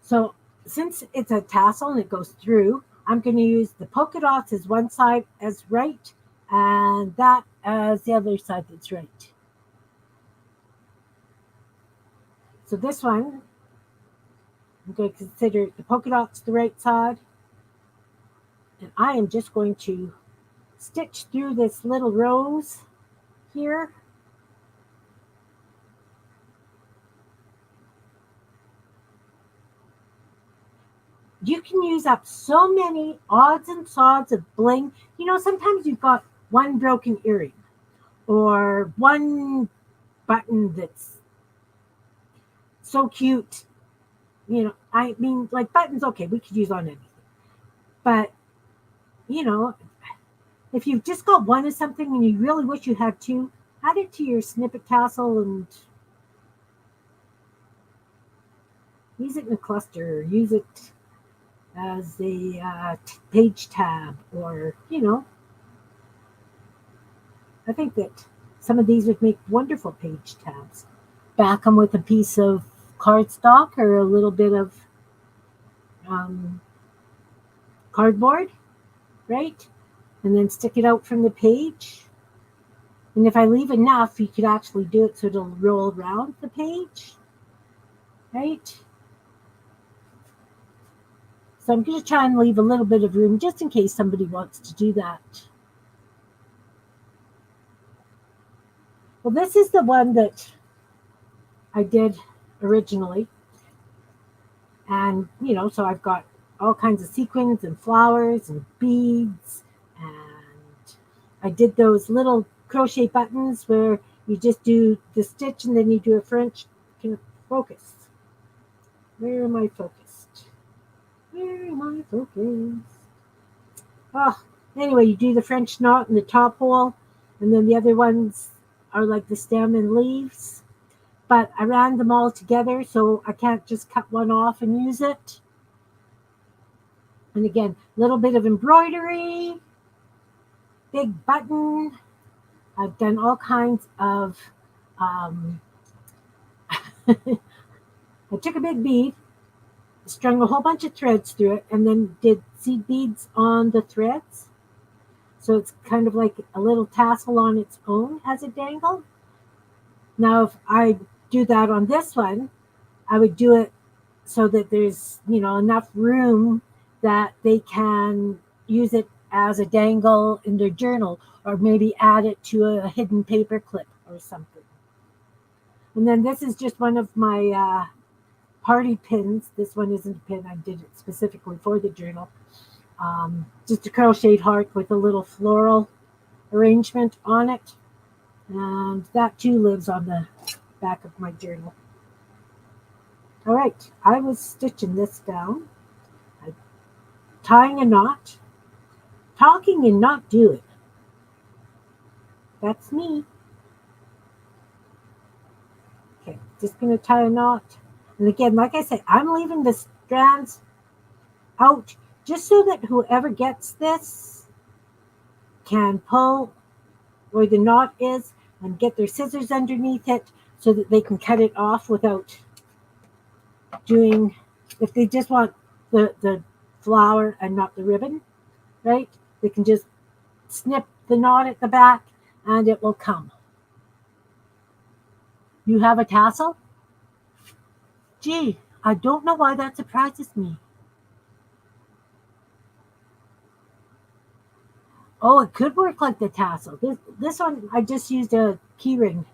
Speaker 1: So since it's a tassel and it goes through, I'm going to use the polka dots as one side as right, and that as the other side that's right. So this one, I'm going to consider the polka dots the right side, and I am just going to stitch through this little rose here. You can use up so many odds and sods of bling. Sometimes you've got one broken earring or one button that's so cute. I mean, like, buttons, okay, we could use on anything. But, if you've just got one of something and you really wish you had two, add it to your snippet tassel and use it in a cluster, or use it as a page tab, or, I think that some of these would make wonderful page tabs. Back them with a piece of cardstock or a little bit of cardboard, right? And then stick it out from the page. And if I leave enough, you could actually do it so it'll roll around the page, right? So I'm going to try and leave a little bit of room just in case somebody wants to do that. Well, this is the one that I did originally. And, so I've got all kinds of sequins and flowers and beads. And I did those little crochet buttons where you just do the stitch and then you do a French Focus. Where am I focused? Where am I focused? Oh, anyway, you do the French knot in the top hole, and then the other ones are like the stem and leaves. But I ran them all together, so I can't just cut one off and use it. And again, a little bit of embroidery, big button. I've done all kinds of. I took a big bead, strung a whole bunch of threads through it, and then did seed beads on the threads. So it's kind of like a little tassel on its own as a dangle. Now, if I do that on this one, I would do it so that there's, enough room that they can use it as a dangle in their journal, or maybe add it to a hidden paper clip or something. And then this is just one of my party pins. This one isn't a pin. I did it specifically for the journal. Just a crocheted heart with a little floral arrangement on it. And that too lives on the back of my journal. All right, I was stitching this down, tying a knot, talking and not doing. That's me. Okay, just going to tie a knot. And again, like I said, I'm leaving the strands out just so that whoever gets this can pull where the knot is and get their scissors underneath it so that they can cut it off without doing, if they just want the flower and not the ribbon, right? They can just snip the knot at the back and it will come. You have a tassel? Gee, I don't know why that surprises me. Oh, it could work like the tassel. This one, I just used a key ring.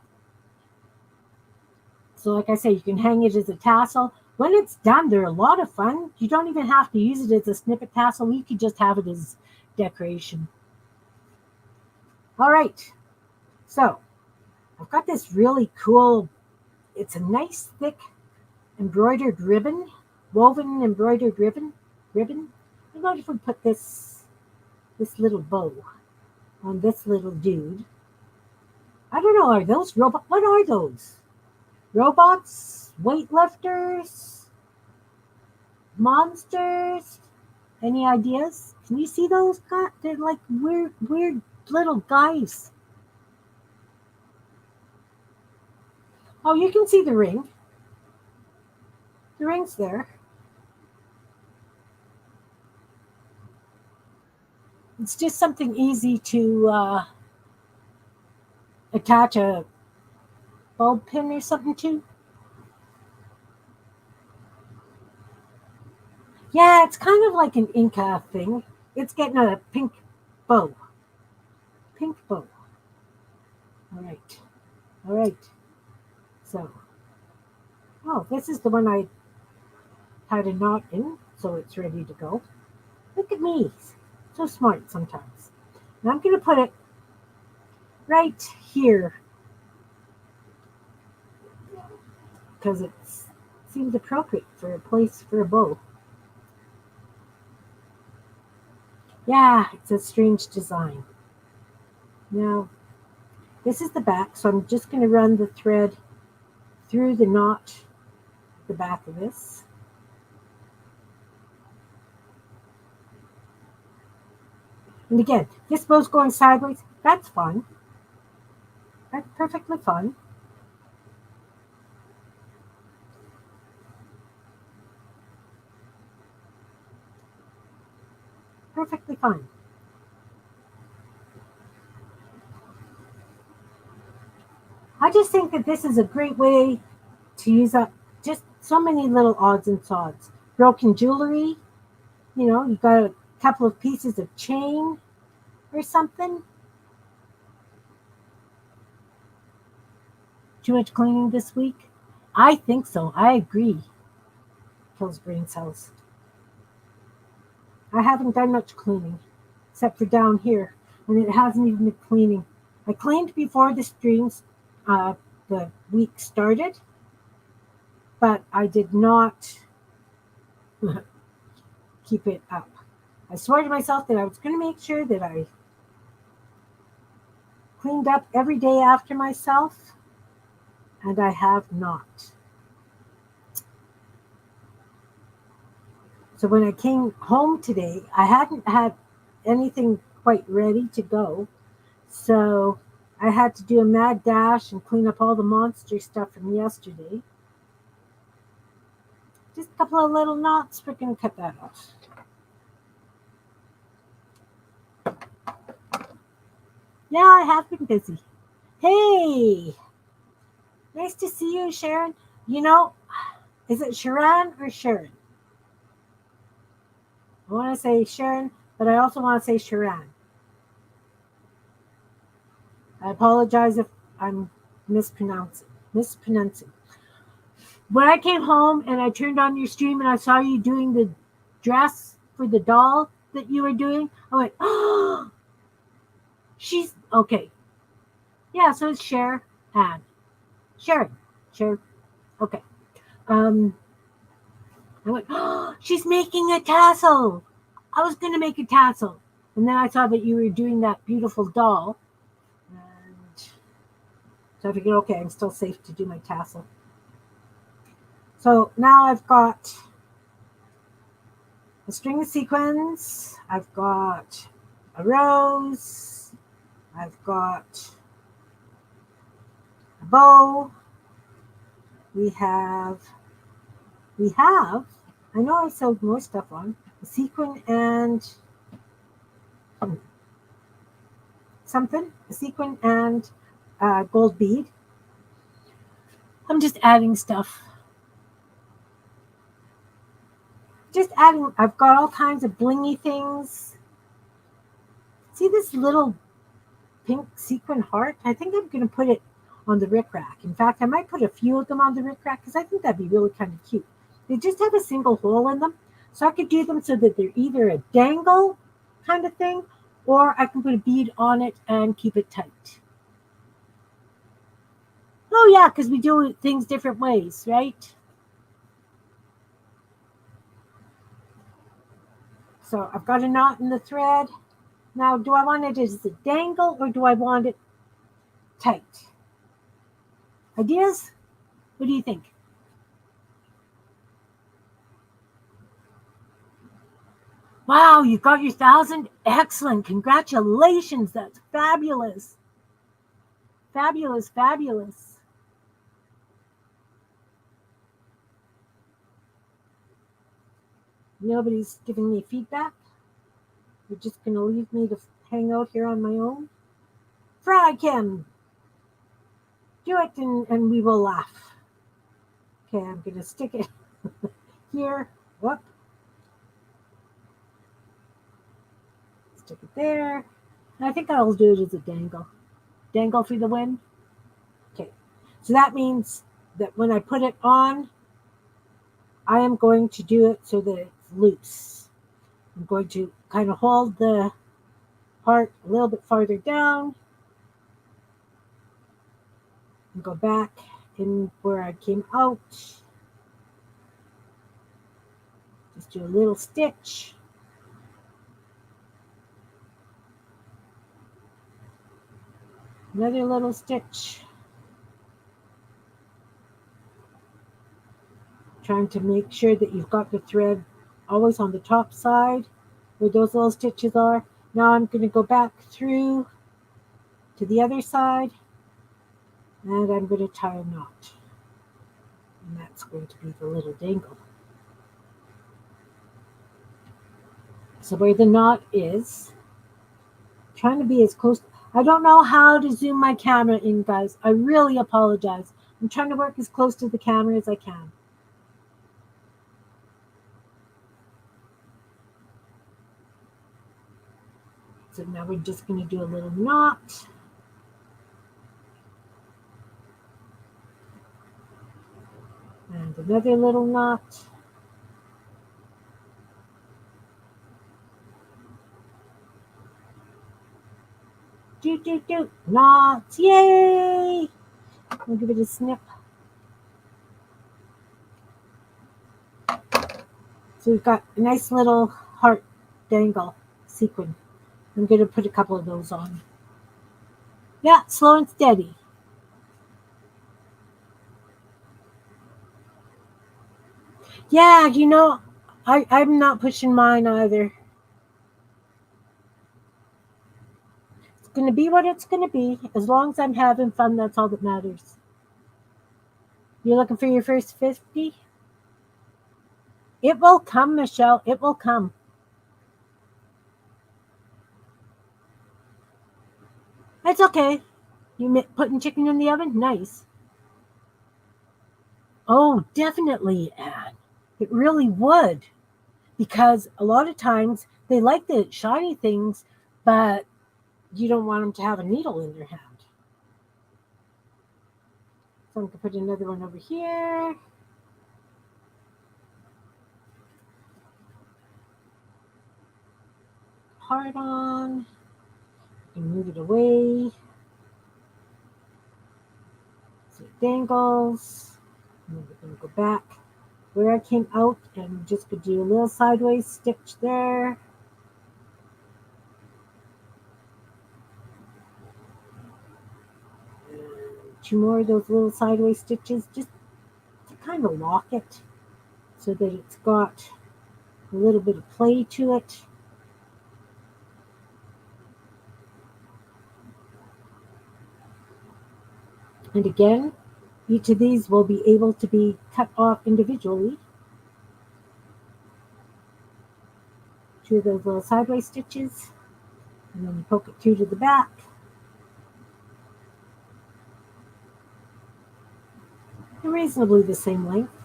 Speaker 1: So like I say, you can hang it as a tassel. When it's done, they're a lot of fun. You don't even have to use it as a snippet tassel. You could just have it as decoration. All right. So I've got this really cool, it's a nice thick embroidered ribbon, woven embroidered ribbon. I wonder if we put this little bow on this little dude. I don't know, are those robots? What are those? Robots? Weightlifters? Monsters? Any ideas? Can you see those guys? They're like weird little guys. Oh, you can see the ring. The ring's there. It's just something easy to attach a bulb pin or something to. Yeah, it's kind of like an Inca thing. It's getting a pink bow. Pink bow. All right. So, oh, this is the one I had a knot in, so it's ready to go. Look at me. So smart sometimes. And I'm going to put it right here because it seems appropriate for a place for a bow. Yeah, it's a strange design. Now, this is the back, so I'm just going to run the thread through the knot at the back of this. And again, this bow's going sideways. That's fun. That's perfectly fun. Perfectly fine. I just think that this is a great way to use up just so many little odds and sods. Broken jewelry, you got a couple of pieces of chain or something. Too much cleaning this week? I think so. I agree. Kills brain cells. I haven't done much cleaning, except for down here, and it hasn't even been cleaning. I cleaned before the streams, the week started, but I did not keep it up. I swore to myself that I was going to make sure that I cleaned up every day after myself, and I have not. So when I came home today, I hadn't had anything quite ready to go. So I had to do a mad dash and clean up all the monster stuff from yesterday. Just a couple of little knots. We're going to cut that off. Yeah, I have been busy. Hey, nice to see you, Sharon. You know, is it Sharon or Sharon? I want to say Sharon, but I also want to say Sharon. I apologize if I'm mispronouncing. When I came home and I turned on your stream and I saw you doing the dress for the doll that you were doing, I went, oh, she's okay. Yeah, so it's Sharon. Sharon. Okay. I went, oh, she's making a tassel. I was going to make a tassel. And then I saw that you were doing that beautiful doll. And so I figured, okay, I'm still safe to do my tassel. So now I've got a string of sequins. I've got a rose. I've got a bow. We have, I know I sewed more stuff on, a sequin and gold bead. I'm just adding stuff. I've got all kinds of blingy things. See this little pink sequin heart? I think I'm going to put it on the rickrack. In fact, I might put a few of them on the rickrack because I think that'd be really kind of cute. They just have a single hole in them. So I could do them so that they're either a dangle kind of thing, or I can put a bead on it and keep it tight. Oh yeah, because we do things different ways, right? So I've got a knot in the thread. Now, do I want it as a dangle or do I want it tight? Ideas? What do you think? Wow, you got your 1,000. Excellent. Congratulations. That's fabulous. Fabulous. Nobody's giving me feedback. You're just going to leave me to hang out here on my own? Frag him. Do it and we will laugh. Okay, I'm going to stick it here. Whoop. Stick it there. I think I'll do it as a dangle. Dangle for the win. Okay, so that means that when I put it on, I am going to do it so that it's loose. I'm going to kind of hold the part a little bit farther down and go back in where I came out. Just do a little stitch. Another little stitch. Trying to make sure that you've got the thread always on the top side where those little stitches are. Now I'm going to go back through to the other side and I'm going to tie a knot. And that's going to be the little dangle. So where the knot is, trying to be as close. I don't know how to zoom my camera in, guys. I really apologize. I'm trying to work as close to the camera as I can. So now we're just going to do a little knot. And another little knot. Do. Knots. Yay! I'll give it a snip. So we've got a nice little heart dangle sequin. I'm going to put a couple of those on. Yeah, slow and steady. Yeah, I'm not pushing mine either. It's going to be what it's going to be. As long as I'm having fun, that's all that matters. You're looking for your first 50? It will come, Michelle. It will come. It's okay. You putting chicken in the oven? Nice. Oh, definitely, Anne. It really would. Because a lot of times they like the shiny things, but you don't want them to have a needle in their hand. So I'm going to put another one over here. Hard on. And move it away. So it dangles. And then we're going to go back where I came out and just going to do a little sideways stitch there. And 2 more of those little sideways stitches just to kind of lock it so that it's got a little bit of play to it. And again, each of these will be able to be cut off individually. 2 of those little sideways stitches, and then you poke it through to the back. They're reasonably the same length.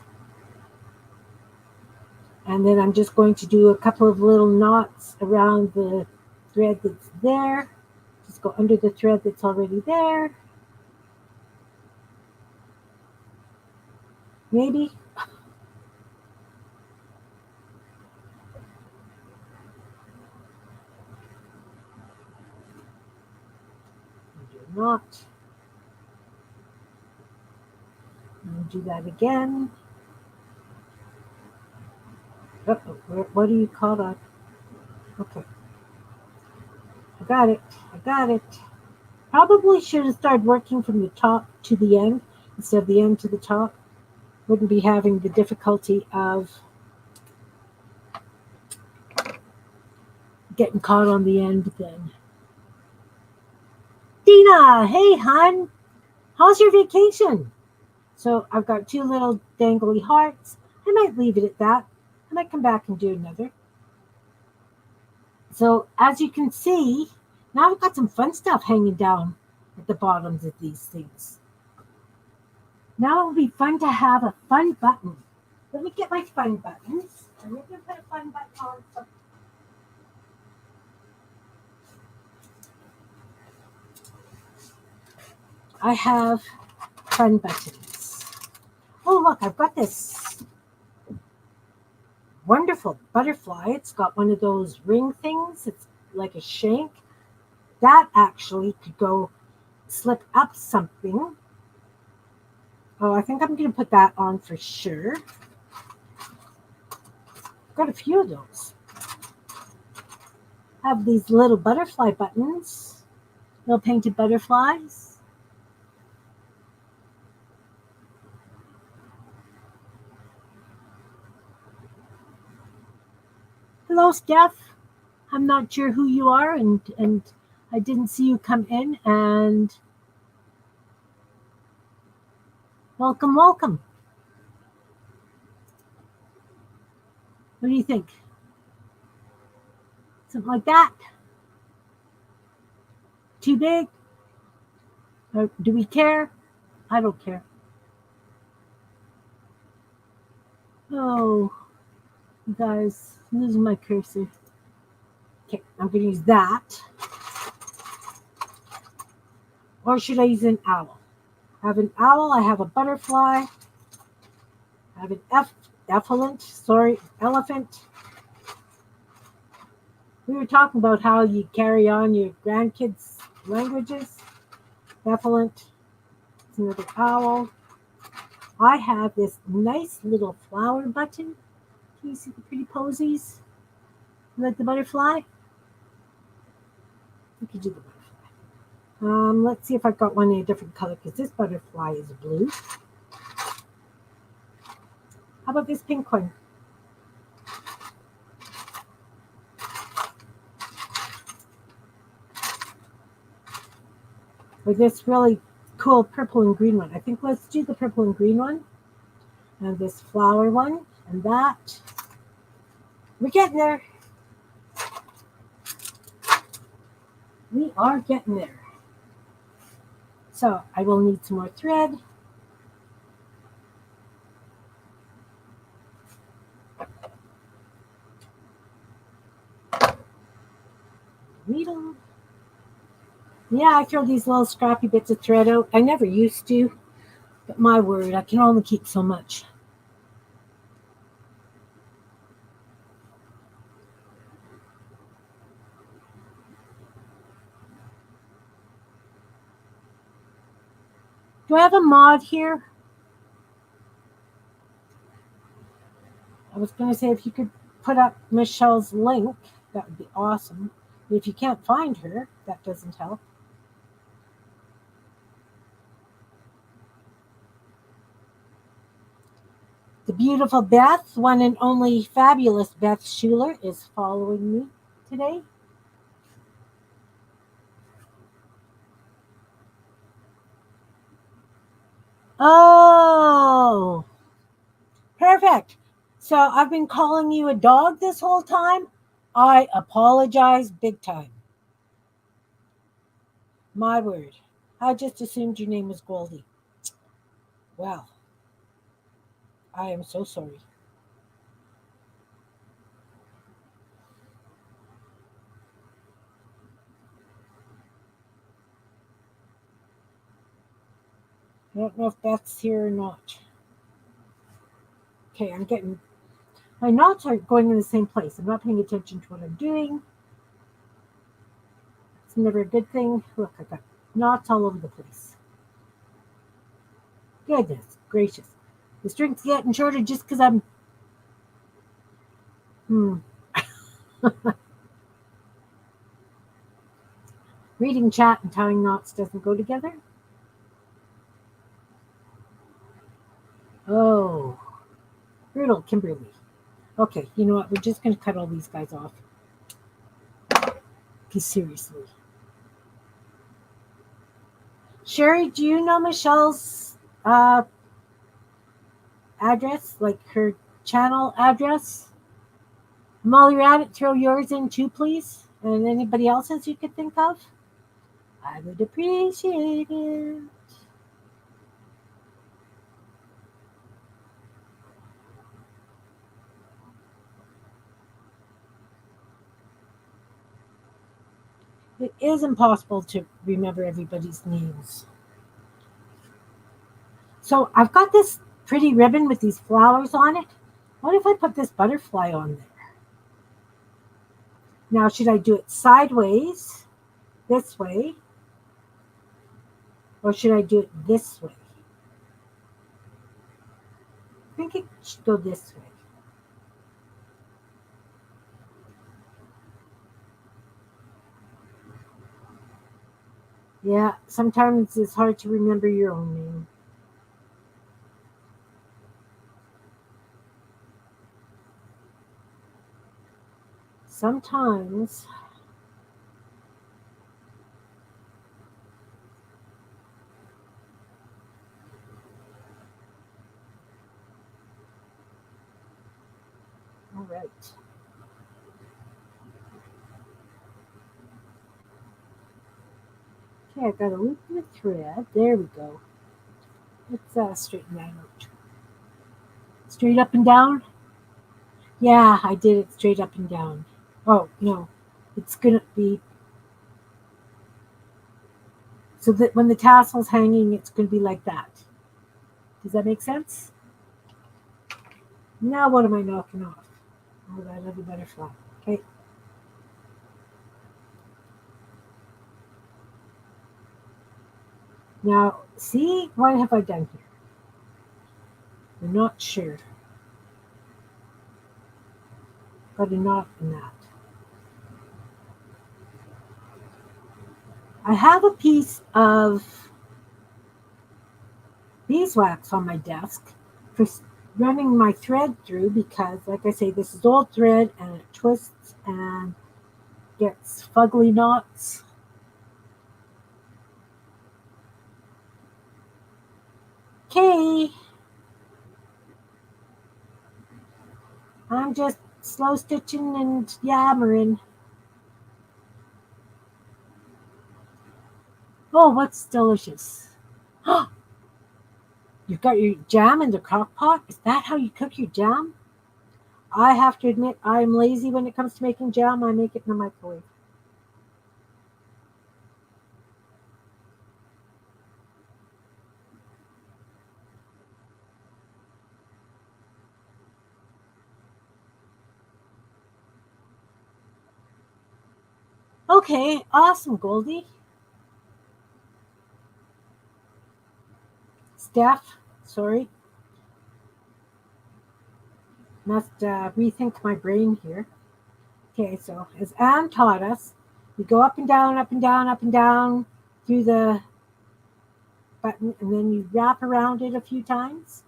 Speaker 1: And then I'm just going to do a couple of little knots around the thread that's there. Just go under the thread that's already there. Maybe. Do a knot. And do that again. What do you call that? Okay. I got it. Probably should have started working from the top to the end instead of the end to the top. Wouldn't be having the difficulty of getting caught on the end then. Dina, hey hon, how's your vacation? So I've got 2 little dangly hearts. I might leave it at that. I might come back and do another. So as you can see, now I've got some fun stuff hanging down at the bottoms of these things. Now it will be fun to have a fun button. Let me get my fun buttons. I'm going to put a fun button on some. I have fun buttons. Oh, look, I've got this wonderful butterfly. It's got one of those ring things. It's like a shank. That actually could go slip up something. Oh, I think I'm going to put that on for sure. I've got a few of those. I have these little butterfly buttons, little painted butterflies. Hello, Steph. I'm not sure who you are, and I didn't see you come in, and welcome. What do you think? Something like that? Too big? Or do we care? I don't care. Oh, you guys, I'm losing my cursor. Okay, I'm going to use that. Or should I use an owl? I have an owl, I have a butterfly, I have an elephant. We were talking about how you carry on your grandkids' languages. Elephant. It's another owl. I have this nice little flower button Can you see the pretty posies? Like the butterfly? We could do the butterfly. Let's see if I've got one in a different color because this butterfly is blue. How about this pink one? Or this really cool purple and green one. I think let's do the purple and green one. And this flower one. And that. We're getting there. We are getting there. So I will need some more thread. Needle. Yeah, I throw these little scrappy bits of thread out. I never used to, but my word, I can only keep so much. Do I have a mod here? I was going to say if you could put up Michelle's link, that would be awesome. But if you can't find her, that doesn't help. The beautiful Beth, one and only fabulous Beth Schuler, is following me today. Oh, perfect. So I've been calling you a dog this whole time. I apologize big time. My word. I just assumed your name was Goldie. Well, I am so sorry. I don't know if Beth's here or not. Okay, I'm getting... My knots are going in the same place. I'm not paying attention to what I'm doing. It's never a good thing. Look, I've got knots all over the place. Goodness gracious. The string's getting shorter just because I'm... Reading chat and tying knots doesn't go together. Oh, brutal, Kimberly. Okay, you know what? We're just going to cut all these guys off. Okay, seriously. Sherry, do you know Michelle's address? Like her channel address? While you're at it, throw yours in too, please. And anybody else's you could think of? I would appreciate it. It is impossible to remember everybody's names. So I've got this pretty ribbon with these flowers on it. What if I put this butterfly on there? Now, should I do it sideways, this way, or should I do it this way? I think it should go this way. Yeah, sometimes it's hard to remember your own name. Sometimes. All right. Okay, I've got a loop in the thread. There we go. Let's straighten that out. Straight up and down? Yeah, I did it straight up and down. Oh, no. It's going to be... So that when the tassel's hanging, it's going to be like that. Does that make sense? Now what am I knocking off? Oh, that other butterfly. Okay. Now, see, what have I done here? I'm not sure. got a knot in that. I have a piece of beeswax on my desk for running my thread through because, like I say, this is old thread and it twists and gets fugly knots. Okay, I'm just slow stitching and yammering. Oh, what's delicious? You've got your jam in the crock pot? Is that how you cook your jam? I have to admit, I'm lazy when it comes to making jam. I make it in the microwave. Okay, awesome, Goldie. Steph, sorry. Must rethink my brain here. Okay, so as Anne taught us, you go up and down, up and down, up and down through the button, and then you wrap around it a few times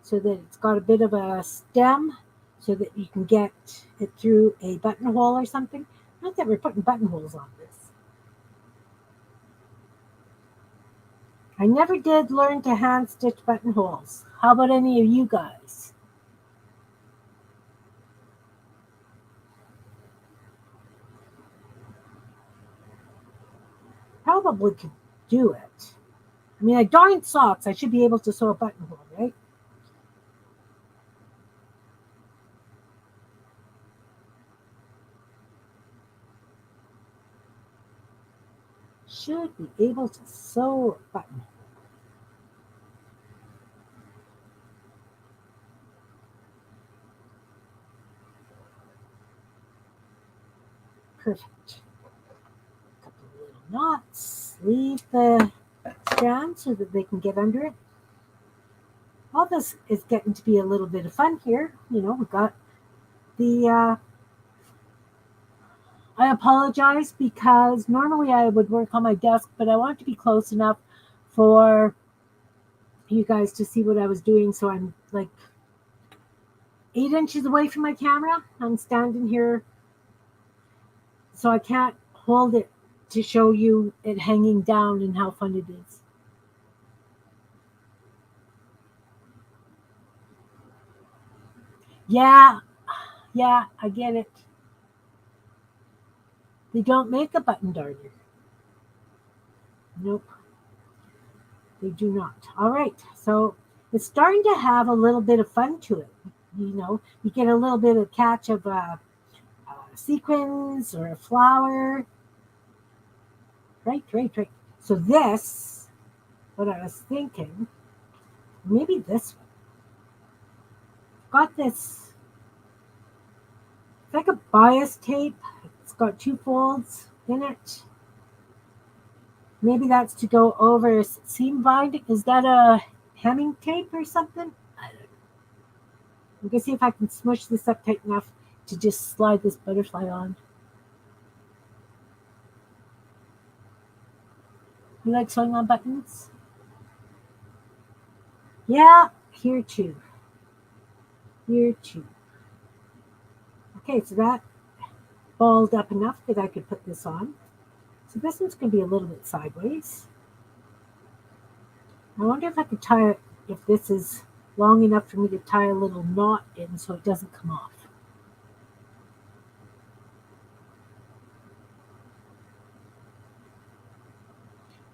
Speaker 1: so that it's got a bit of a stem so that you can get it through a buttonhole or something. Not that we're putting buttonholes on this. I never did learn to hand stitch buttonholes. How about any of you guys? Probably could do it. I mean, I darned socks. I should be able to sew a buttonhole, right? Should be able to sew a buttonhole. Perfect. A couple of little knots. Leave the strand so that they can get under it. All this is getting to be a little bit of fun here. You know, we got the I apologize because normally I would work on my desk, but I want to be close enough for you guys to see what I was doing. So I'm like 8 inches away from my camera. I'm standing here, so I can't hold it to show you it hanging down and how fun it is. Yeah, I get it. They don't make a button darter. Nope, they do not. All right, so it's starting to have a little bit of fun to it. You know, you get a little bit of catch of sequins or a flower. Right. So this, what I was thinking, maybe this one. Got this, it's like a bias tape. It's got 2 folds in it. Maybe that's to go over seam binding. Is that a hemming tape or something? I don't know. I'm going to see if I can smush this up tight enough to just slide this butterfly on. You like sewing on buttons? Yeah, here too. Here too. Okay, so that balled up enough that I could put this on. So this one's going to be a little bit sideways. I wonder if I could tie it, if this is long enough for me to tie a little knot in so it doesn't come off.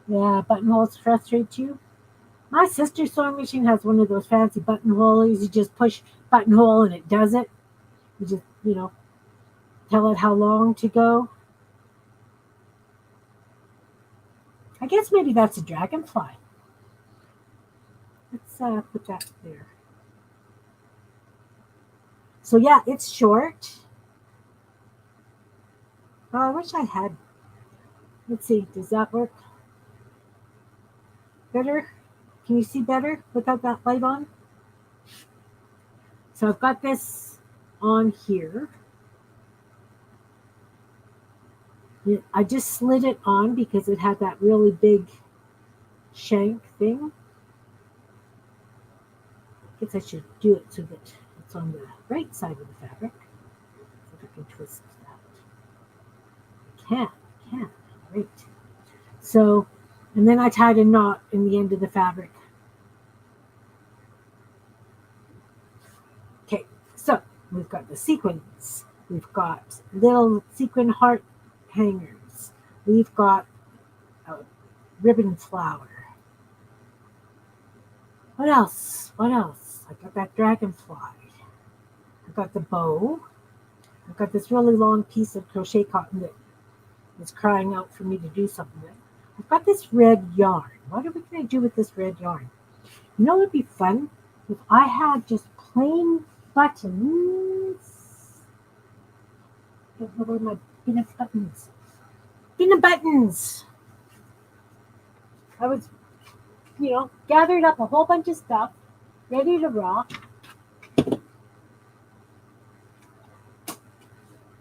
Speaker 1: Yeah, buttonholes frustrate you. My sister's sewing machine has one of those fancy buttonholes. You just push buttonhole and it does it. You just, tell it how long to go. I guess maybe that's a dragonfly. Let's put that there. So yeah, it's short. Oh, I wish I had. Let's see, does that work better? Can you see better without that light on? So I've got this on here. I just slid it on because it had that really big shank thing. I guess I should do it so that it's on the right side of the fabric. See if I can twist that. I can. Great. So, and then I tied a knot in the end of the fabric. Okay, so we've got the sequins. We've got little sequin heart hangers. We've got a ribbon flower. What else? What else? I got that dragonfly. I got the bow. I've got this really long piece of crochet cotton that is crying out for me to do something with. I've got this red yarn. What are we going to do with this red yarn? You know what would be fun? If I had just plain buttons. I don't know where my peanut buttons. Peanut buttons! I was, gathered up a whole bunch of stuff, ready to rock.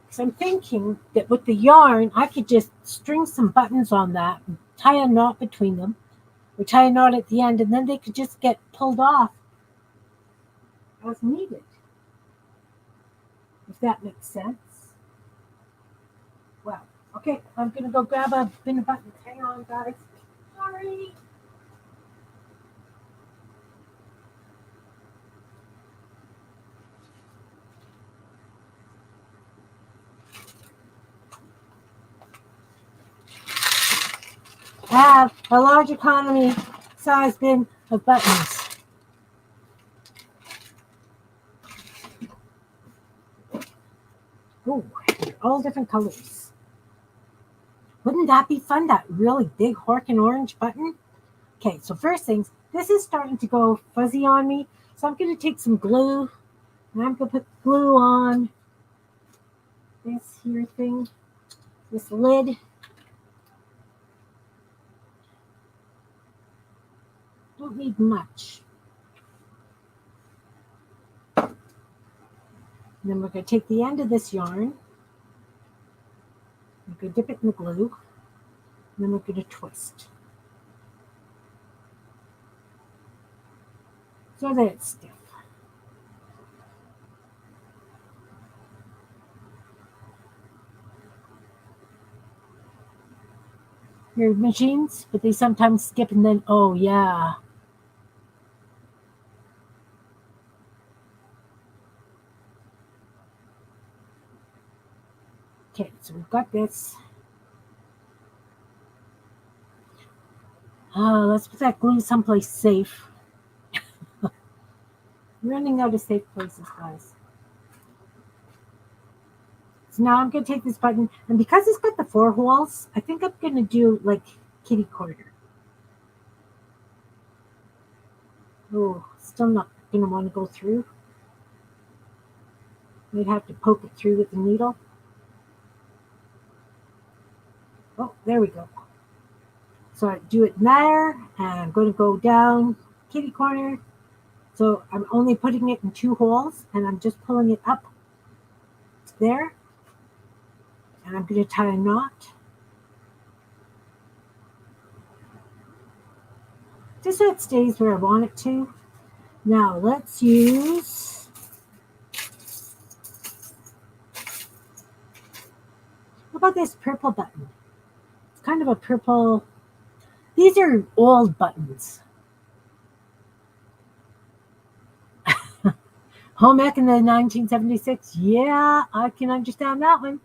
Speaker 1: So I'm thinking that with the yarn, I could just string some buttons on that and tie a knot between them, or tie a knot at the end, and then they could just get pulled off as needed, if that makes sense. Well, okay, I'm going to go grab a bin of buttons. Hang on, guys. Sorry. I have a large economy size bin of buttons. Oh, all different colors. Wouldn't that be fun, that really big Horkin orange button? Okay, so first things, this is starting to go fuzzy on me, so I'm going to take some glue, and I'm going to put glue on this here thing, this lid. Don't need much. And then we're going to take the end of this yarn, we're going to dip it in the glue, and then we're going to twist so that it's stiff. Your machines, but they sometimes skip and then, oh yeah. Okay, so we've got this. Let's put that glue someplace safe. I'm running out of safe places, guys. So now I'm going to take this button, and because it's got the 4 holes, I think I'm going to do like kitty corner. Oh, still not going to want to go through. Might have to poke it through with the needle. Oh, there we go. So I do it there, and I'm going to go down kitty corner. So I'm only putting it in 2 holes, and I'm just pulling it up there. And I'm going to tie a knot. Just so it stays where I want it to. Now let's use how about this purple button? It's kind of a purple. These are old buttons. Home ec in the 1976. Yeah, I can understand that one.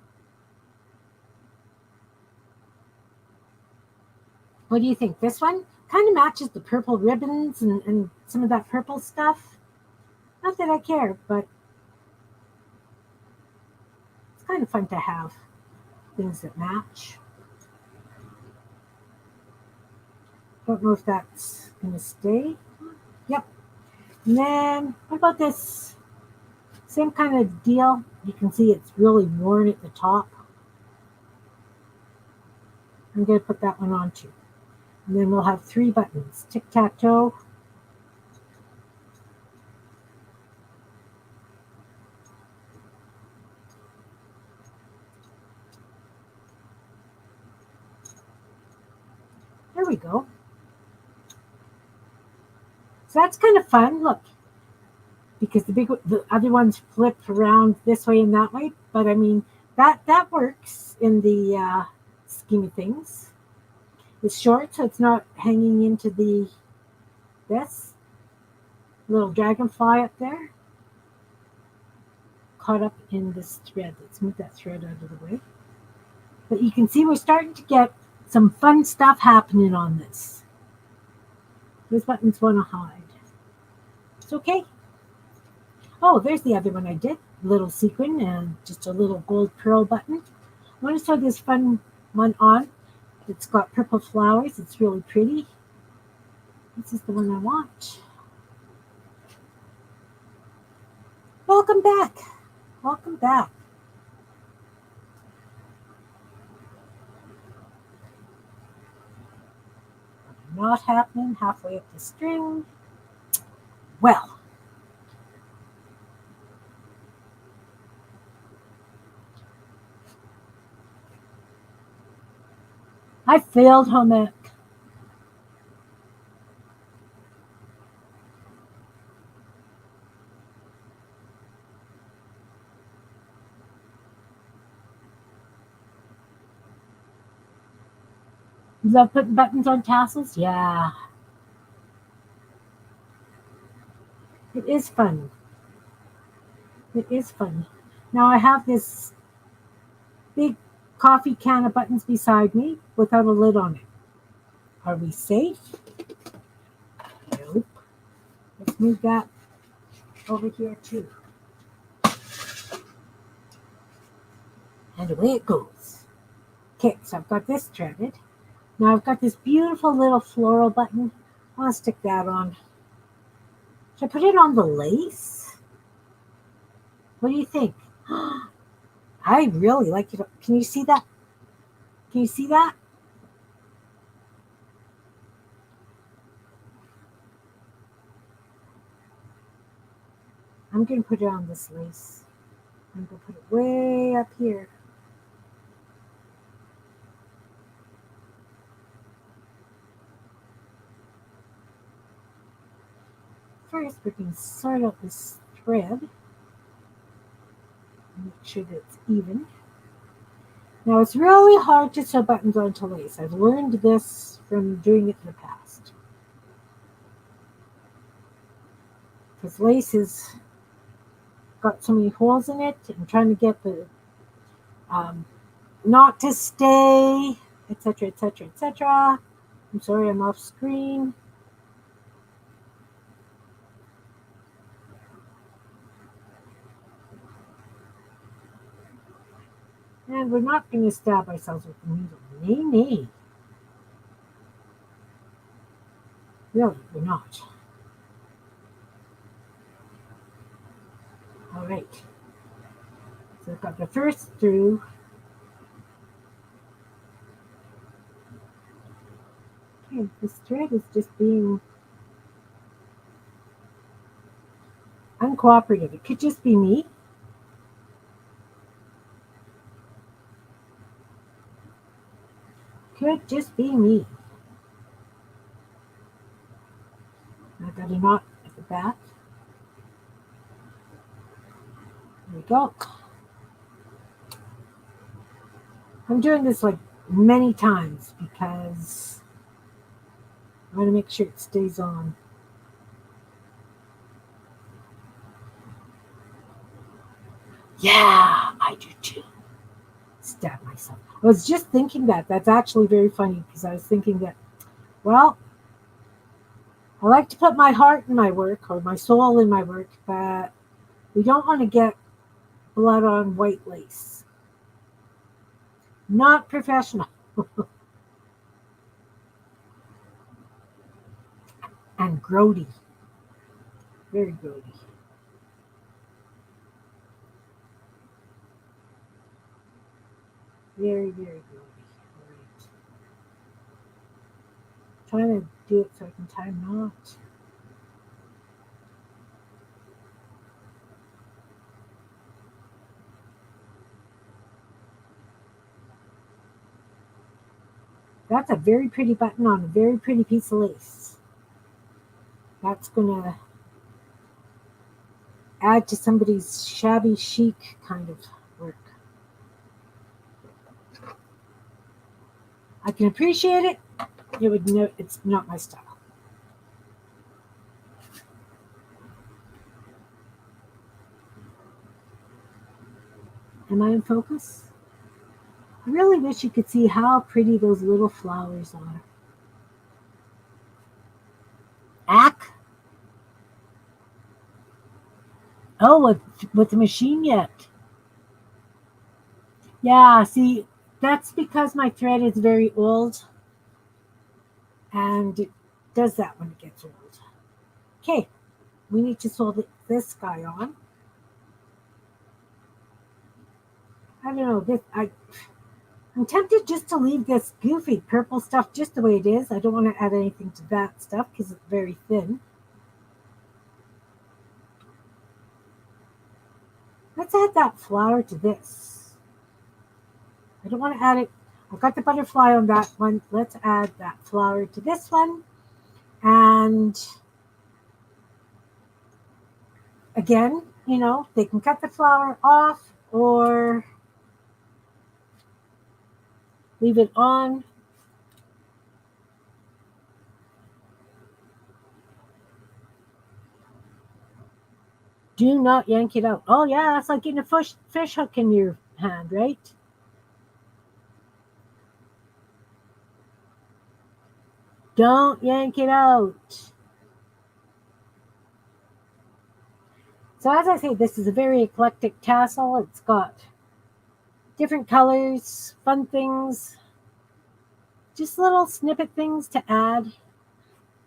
Speaker 1: What do you think? This one kind of matches the purple ribbons and some of that purple stuff. Not that I care, but it's kind of fun to have things that match. Don't know if that's going to stay. Yep. And then what about this? Same kind of deal. You can see it's really worn at the top. I'm going to put that one on too. And then we'll have 3 buttons. Tic-tac-toe. we go. So that's kind of fun. Look, because the other ones flip around this way and that way. But I mean, that works in the scheme of things. It's short, so it's not hanging into this little dragonfly up there, caught up in this thread. Let's move that thread out of the way. But you can see we're starting to get some fun stuff happening on this. Those buttons want to hide. It's okay. Oh, there's the other one I did. Little sequin and just a little gold pearl button. I want to sew this fun one on. It's got purple flowers. It's really pretty. This is the one I want. Welcome back. Welcome back. Not happening halfway up the string. Well, I failed home ec. You love putting buttons on tassels? Yeah. It is fun. It is fun. Now I have this big coffee can of buttons beside me without a lid on it. Are we safe? Nope. Let's move that over here too. And away it goes. Okay, so I've got this threaded. Now I've got this beautiful little floral button. I'll stick that on. Should I put it on the lace? What do you think? I really like it. Can you see that? Can you see that? I'm going to put it on this lace. I'm going to put it way up here. First, we're going to sort out this thread. Make sure that it's even. Now, it's really hard to sew buttons onto lace. I've learned this from doing it in the past. Because lace has got so many holes in it, and trying to get the knot to stay, etc., etc., etc. I'm sorry, I'm off screen. And we're not going to stab ourselves with the needle. Nay. Really, we're not. All right. So I've got the first through. Okay, this thread is just being uncooperative. It could just be me. Could just be me. I've got a knot at the back. There we go. I'm doing this like many times because I want to make sure it stays on. Yeah, I do too. Stab myself. I was just thinking that. That's actually very funny because I was thinking that, well, I like to put my heart in my work or my soul in my work, but we don't want to get blood on white lace. Not professional. And grody. Very grody. Very, very grody. All right. Trying to do it so I can tie a knot. That's a very pretty button on a very pretty piece of lace. That's going to add to somebody's shabby chic kind of work. I can appreciate it. You would know it's not my style. Am I in focus? I really wish you could see how pretty those little flowers are. Ack? Oh, with the machine yet? Yeah, see, that's because my thread is very old, and it does that when it gets old. Okay, we need to sew this guy on. I don't know, I'm tempted just to leave this goofy purple stuff just the way it is. I don't want to add anything to that stuff because it's very thin. Let's add that flower to this. I don't want to add it. I've got the butterfly on that one. Let's add that flower to this one. And again, they can cut the flower off or leave it on. Do not yank it out. Oh yeah, it's like getting a fish hook in your hand, right? Don't yank it out. So as I say, this is a very eclectic tassel. It's got different colors, fun things, just little snippet things to add.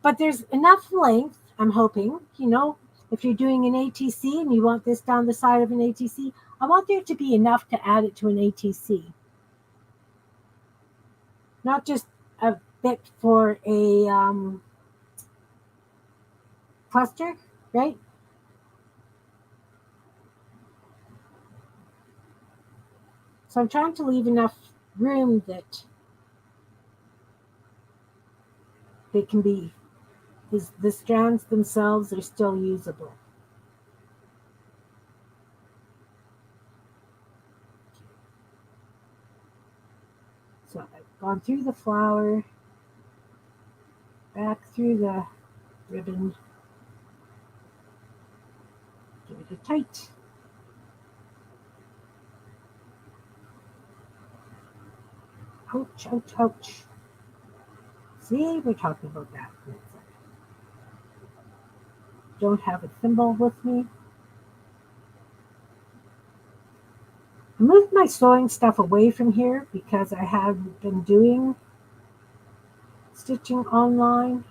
Speaker 1: But there's enough length, I'm hoping, if you're doing an ATC and you want this down the side of an ATC, I want there to be enough to add it to an ATC. Not just a bit for a cluster, right? So I'm trying to leave enough room that they can be, the strands themselves are still usable. So I've gone through the flower, back through the ribbon, give it a tight. Ouch, ouch, ouch. See, we're talking about that. Don't have a thimble with me. I moved my sewing stuff away from here because I have been doing stitching online.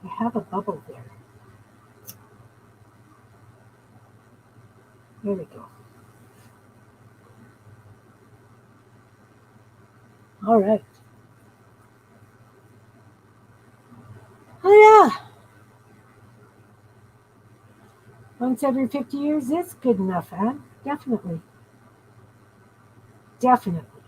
Speaker 1: I have a bubble there. There we go. All right. Oh yeah. Once every 50 years is good enough, Anne. Definitely. Definitely.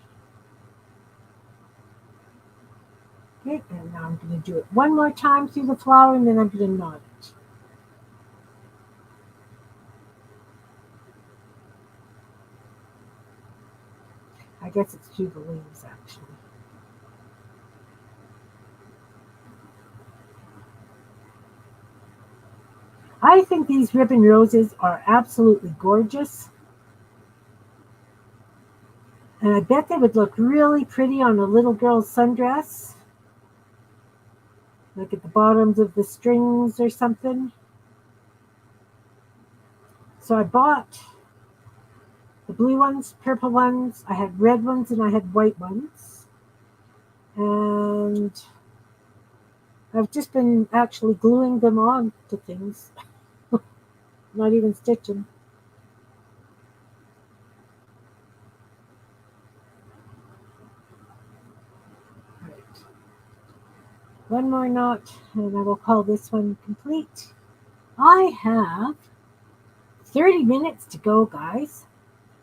Speaker 1: Okay, and now I'm going to do it one more time through the flower, and then I'm going to knot it. I guess it's through the leaves, actually. I think these ribbon roses are absolutely gorgeous. And I bet they would look really pretty on a little girl's sundress. Like at the bottoms of the strings or something. So I bought the blue ones, purple ones, I had red ones, and I had white ones. And I've just been actually gluing them on to things. Not even stitching. Right. One more knot, and I will call this one complete. I have 30 minutes to go, guys.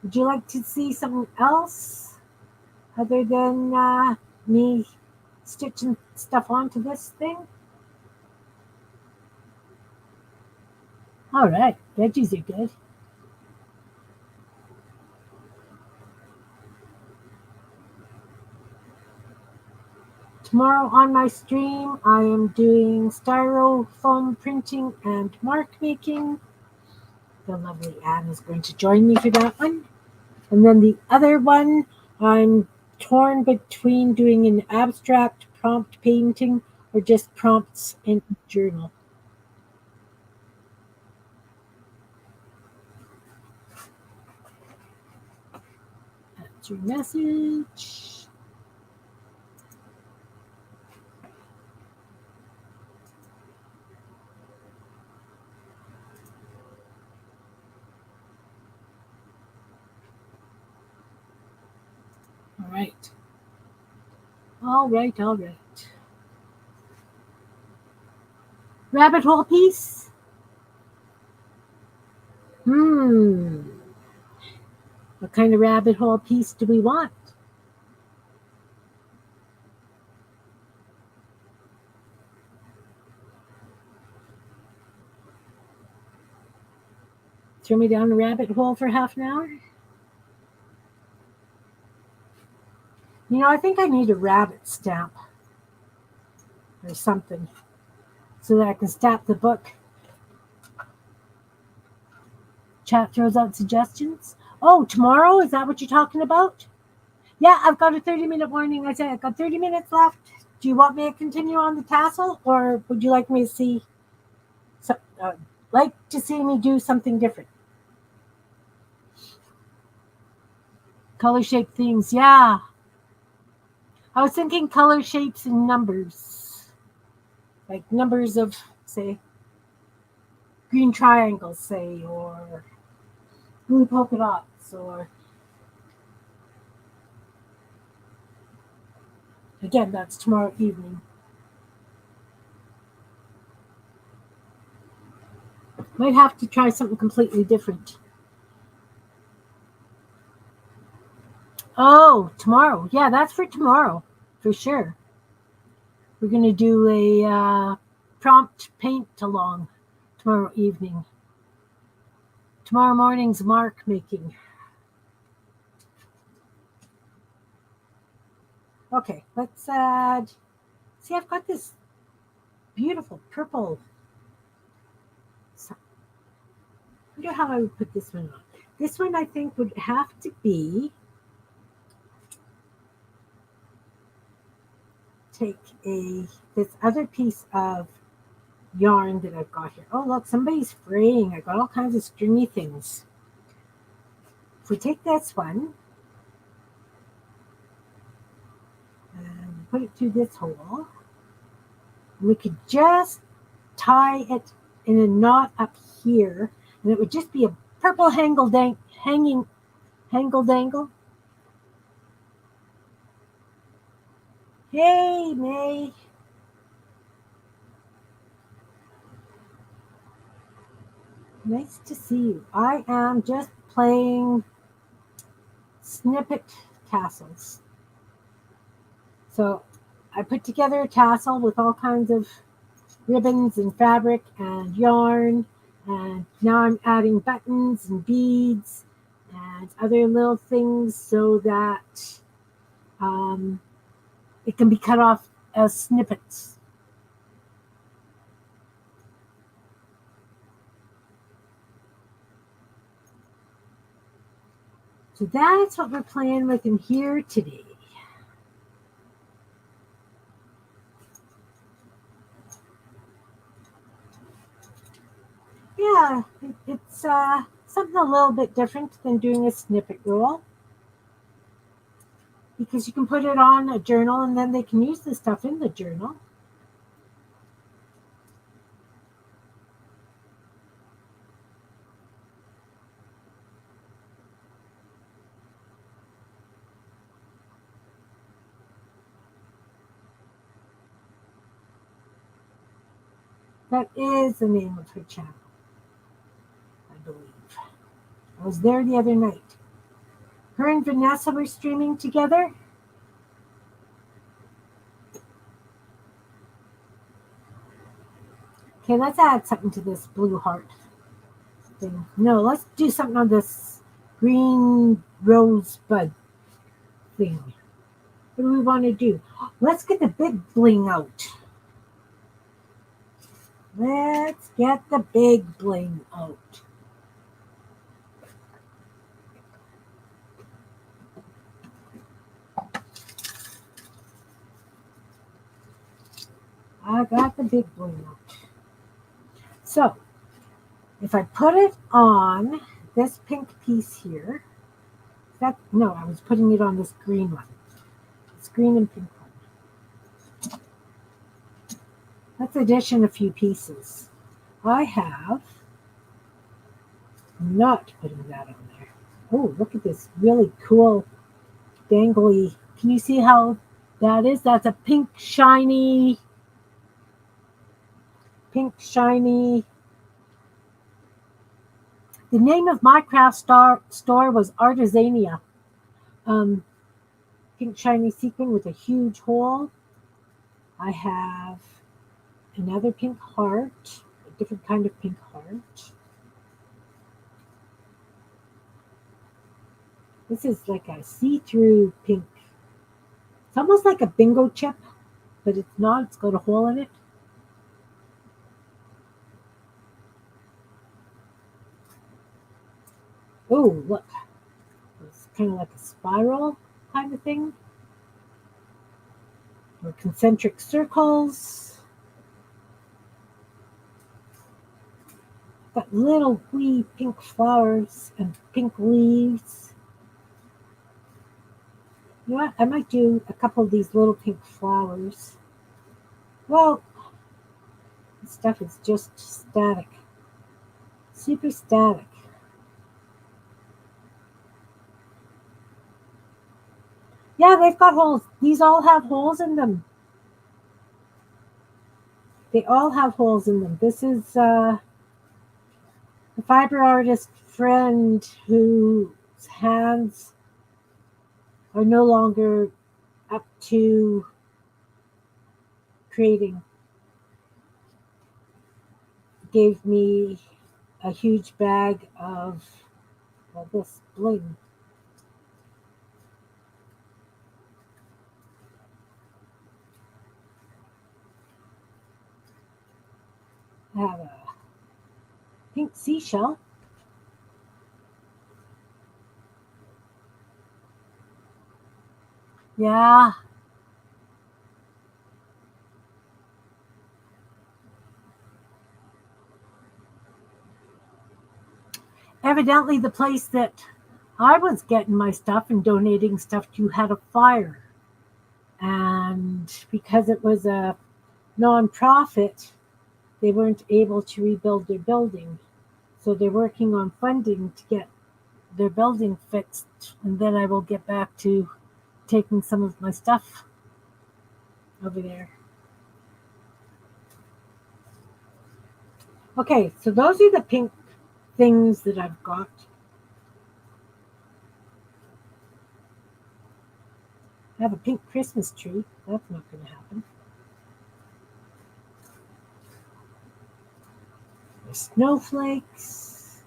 Speaker 1: Would you like to see something else other than me stitching stuff onto this thing? All right, veggies are good. Tomorrow on my stream, I am doing styrofoam printing and mark making. The lovely Anne is going to join me for that one. And then the other one, I'm torn between doing an abstract prompt painting or just prompts in a journal. That's your message. All right. All right, all right. Rabbit hole piece? What kind of rabbit hole piece do we want? Throw me down a rabbit hole for half an hour? You know, I think I need a rabbit stamp or something so that I can stamp the book. Chat throws out suggestions. Oh, tomorrow? Is that what you're talking about? Yeah, I've got a 30-minute warning. I said I've got 30 minutes left. Do you want me to continue on the tassel, or would you like me to see, me do something different? Color shape themes, yeah. I was thinking color shapes and numbers, like numbers of, say, green triangles, say, or blue polka dots, or again, that's tomorrow evening. Might have to try something completely different. Oh, tomorrow. Yeah, that's for tomorrow, for sure. We're going to do a prompt paint along tomorrow evening. Tomorrow morning's mark making. Okay, let's add. See, I've got this beautiful purple. I wonder how I would put this one on. This one I think would have to be. Take this other piece of yarn that I've got here. Oh, look, somebody's fraying. I got all kinds of stringy things. If we take this one and put it through this hole, we could just tie it in a knot up here, and it would just be a purple hanging dangle. Hey, May. Nice to see you. I am just playing snippet tassels. So I put together a tassel with all kinds of ribbons and fabric and yarn, and now I'm adding buttons and beads and other little things so that it can be cut off as snippets. So that's what we're playing with in here today. Yeah, it's something a little bit different than doing a snippet roll, because you can put it on a journal and then they can use the stuff in the journal. That is the name of her channel, I believe. I was there the other night. Her and Vanessa were streaming together. Okay, let's add something to this blue heart thing. No, let's do something on this green rosebud thing. What do we want to do? Let's get the big bling out. Let's get the big bling out. I got the big bling out. So, if I put it on this pink piece here, no, I was putting it on this green one. This green and pink one. Let's addition a few pieces. I have not putting that on there. Oh, look at this really cool dangly. Can you see how that is? That's a pink shiny. The name of my craft store was Artisania. Pink shiny sequin with a huge hole. I have another pink heart, a different kind of pink heart. This is like a see-through pink. It's almost like a bingo chip, but it's not. It's got a hole in it. Oh, look. It's kind of like a spiral kind of thing. Or concentric circles. Got little wee pink flowers and pink leaves. You know what? I might do a couple of these little pink flowers. Well, this stuff is just static. Super static. Yeah, they've got holes. These all have holes in them. They all have holes in them. This is a fiber artist friend whose hands are no longer up to creating. Gave me a huge bag of this bling. I have a pink seashell. Yeah. Evidently, the place that I was getting my stuff and donating stuff to had a fire. And because it was a nonprofit, they weren't able to rebuild their building. So they're working on funding to get their building fixed. And then I will get back to taking some of my stuff over there. Okay, so those are the pink things that I've got. I have a pink Christmas tree. That's not going to happen. Snowflakes.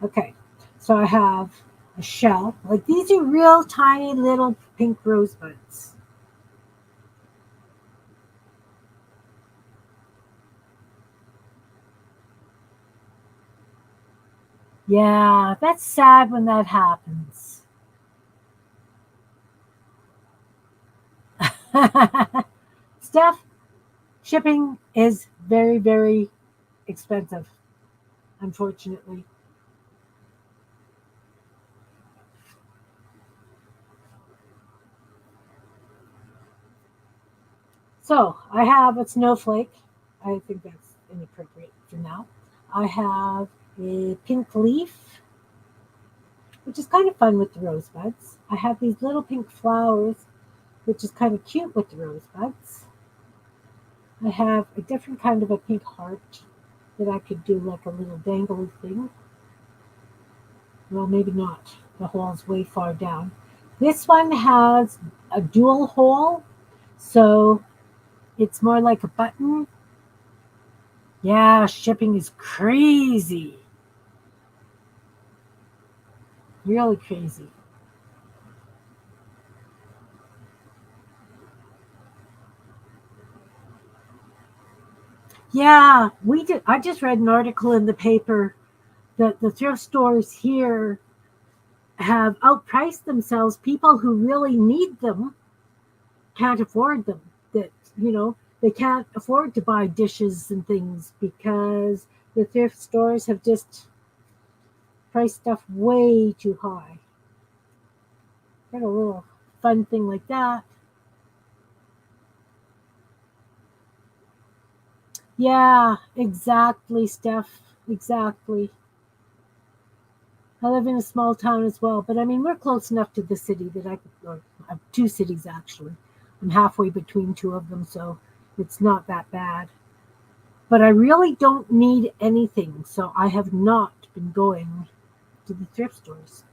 Speaker 1: Okay, so I have a shell. Like these are real tiny little pink rosebuds. Yeah, that's sad when that happens. Stuff, shipping is very, very expensive, unfortunately. So I have a snowflake. I think that's inappropriate for now. I have a pink leaf, which is kind of fun with the rosebuds. I have these little pink flowers, which is kind of cute with the rosebuds. I have a different kind of a pink heart that I could do like a little dangly thing. Well, maybe not. The hole's way far down. This one has a dual hole, so it's more like a button. Yeah, shipping is crazy. Really crazy. Yeah, we did. I just read an article in the paper that the thrift stores here have outpriced themselves. People who really need them can't afford them. That, they can't afford to buy dishes and things because the thrift stores have just priced stuff way too high. Got a little fun thing like that. Yeah, exactly, Steph. Exactly. I live in a small town as well, but I mean, we're close enough to the city that I could, or two cities actually. I'm halfway between two of them, so it's not that bad. But I really don't need anything, so I have not been going to the thrift stores.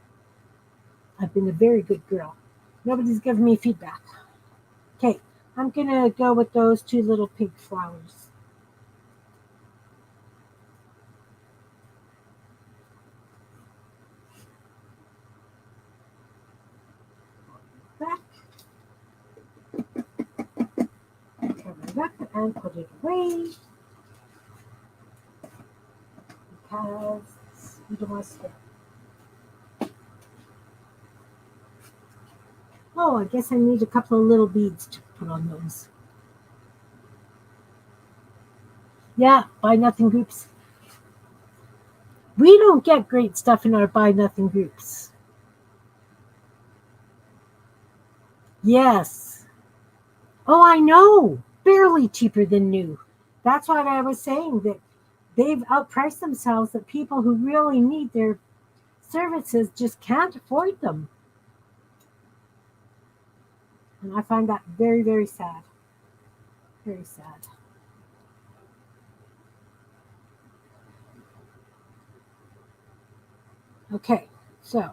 Speaker 1: I've been a very good girl. Nobody's given me feedback. Okay, I'm gonna go with those two little pink flowers. Back, cover it up, and put it away because we don't want to spill. Oh, I guess I need a couple of little beads to put on those. Yeah, buy nothing groups. We don't get great stuff in our buy nothing groups. Yes. Oh, I know. Barely cheaper than new. That's what I was saying, that they've outpriced themselves, that people who really need their services just can't afford them. And I find that very, very sad. Very sad. Okay, so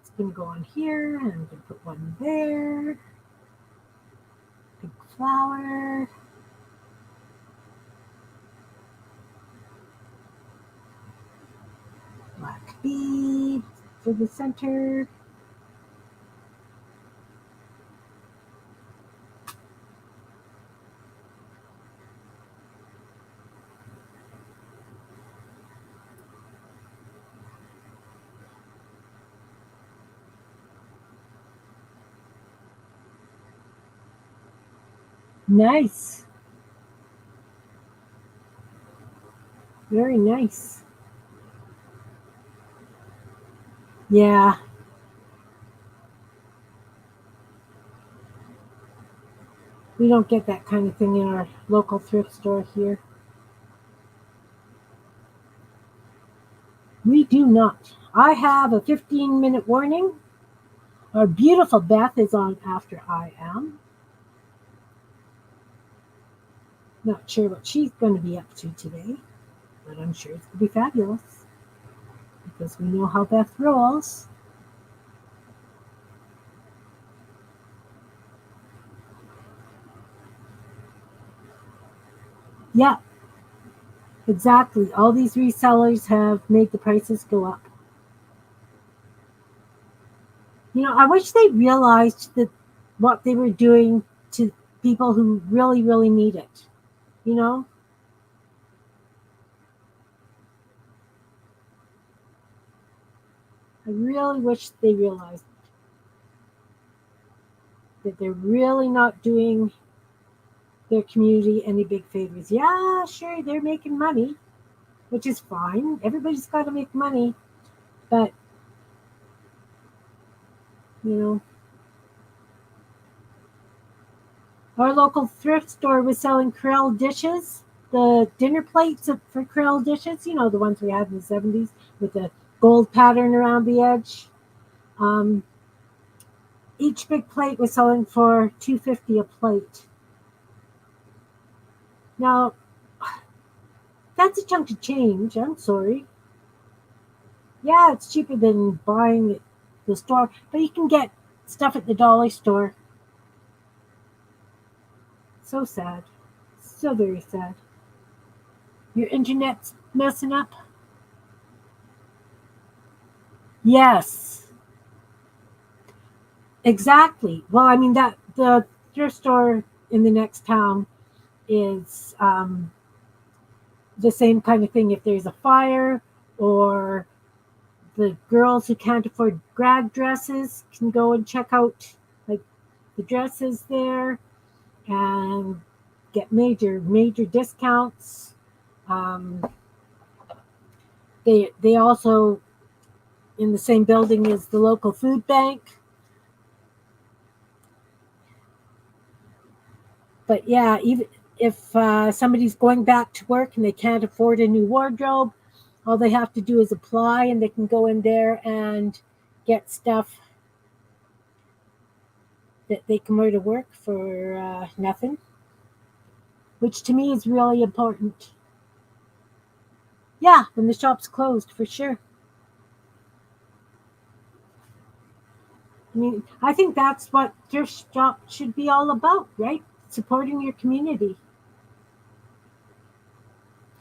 Speaker 1: it's going to go on here, and I'm going to put one there. Big flower. Black bead for the center. Nice. Very nice. Yeah. We don't get that kind of thing in our local thrift store here. We do not. I have a 15-minute warning. Our beautiful Beth is on after I am. Not sure what she's going to be up to today, but I'm sure it's going to be fabulous because we know how Beth rolls. Yeah, exactly. All these resellers have made the prices go up. I wish they realized that what they were doing to people who really, really need it. You know, I really wish they realized that they're really not doing their community any big favors. Yeah, sure, they're making money, which is fine. Everybody's got to make money, but you know, our local thrift store was selling Corelle dishes, the dinner plates for Corelle dishes. The ones we had in the '70s with the gold pattern around the edge. Um, each big plate was selling for $2.50 a plate. Now, that's a chunk of change. I'm sorry. Yeah, it's cheaper than buying at the store, but you can get stuff at the dollar store. So sad. So very sad. Your internet's messing up? Yes, exactly. Well, I mean that the thrift store in the next town is the same kind of thing. If there's a fire, or the girls who can't afford grad dresses can go and check out like the dresses there and get major discounts. Um, they also in the same building as the local food bank. But yeah, even if somebody's going back to work and they can't afford a new wardrobe, all they have to do is apply and they can go in there and get stuff that they can wear to work for nothing, which to me is really important. Yeah, when the shop's closed, for sure. I mean, I think that's what thrift shop should be all about, right? Supporting your community.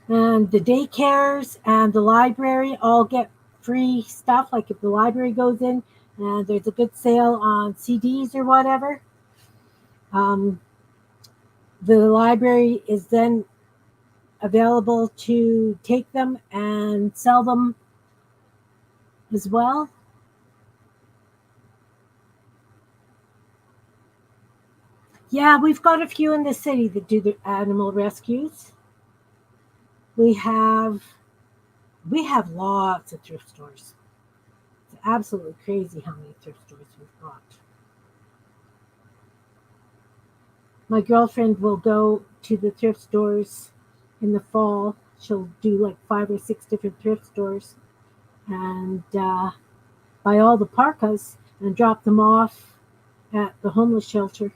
Speaker 1: And the daycares and the library all get free stuff. Like if the library goes in and there's a good sale on CDs or whatever, um, the library is then available to take them and sell them as well. Yeah, we've got a few in the city that do the animal rescues. We have we have lots of thrift stores. It's absolutely crazy how many thrift stores we've got. My girlfriend will go to the thrift stores in the fall. She'll do like 5 or 6 different thrift stores and buy all the parkas and drop them off at the homeless shelter,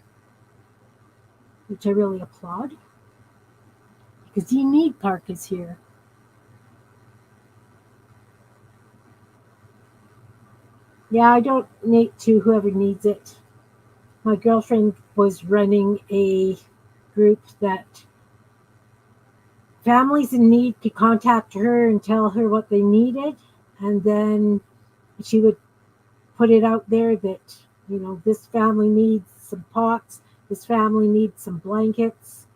Speaker 1: which I really applaud because you need parkas here. Yeah, I donate to whoever needs it. My girlfriend was running a group that families in need could contact her and tell her what they needed, and then she would put it out there that this family needs some pots, this family needs some blankets,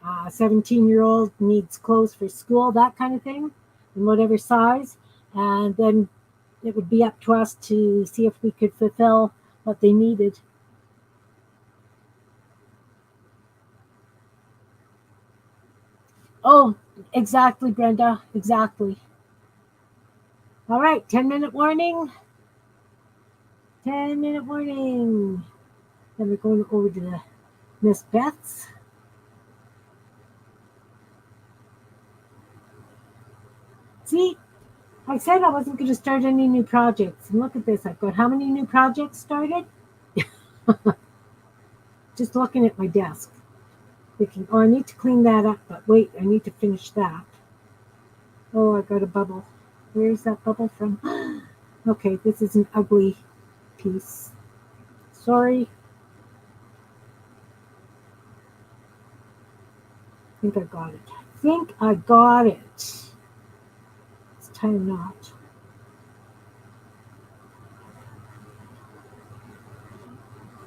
Speaker 1: 17-year-old needs clothes for school, that kind of thing, in whatever size. And then it would be up to us to see if we could fulfill what they needed. Oh, exactly, Brenda, exactly. All right, 10-minute warning. 10-minute warning. Then we're going over to the Miss Beth's. See, I said I wasn't going to start any new projects. And look at this. I've got how many new projects started? Just looking at my desk. Thinking, oh, I need to clean that up. But wait, I need to finish that. Oh, I got a bubble. Where's that bubble from? Okay, this is an ugly piece. Sorry. I think I got it. I think I got it. Let's tie a knot.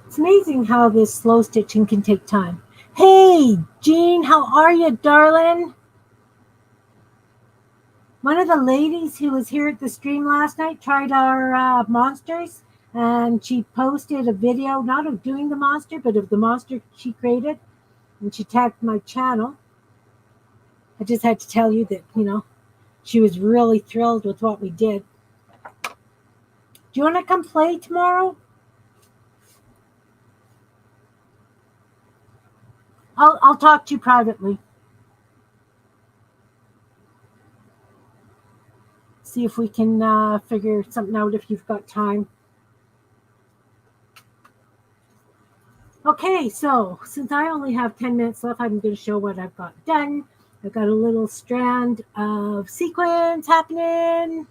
Speaker 1: It's amazing how this slow stitching can take time. Hey, Jean, how are you, darling? One of the ladies who was here at the stream last night tried our monsters, and she posted a video, not of doing the monster, but of the monster she created, and she tagged my channel. I just had to tell you that, she was really thrilled with what we did. Do you want to come play tomorrow? I'll talk to you privately. See if we can figure something out if you've got time. Okay, so since I only have 10 minutes left, I'm going to show what I've got done. I've got a little strand of sequins happening.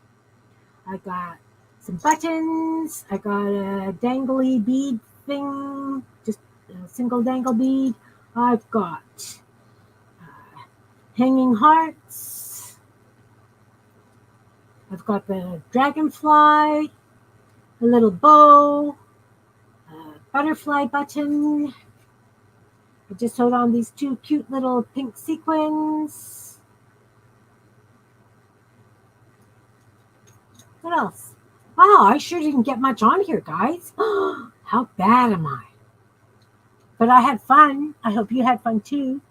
Speaker 1: I got some buttons. I got a dangly bead thing, just a single dangle bead. I've got hanging hearts. I've got the dragonfly, a little bow, a butterfly button. I just sewed on these two cute little pink sequins. What else? Wow, I sure didn't get much on here, guys. How bad am I? But I had fun. I hope you had fun too.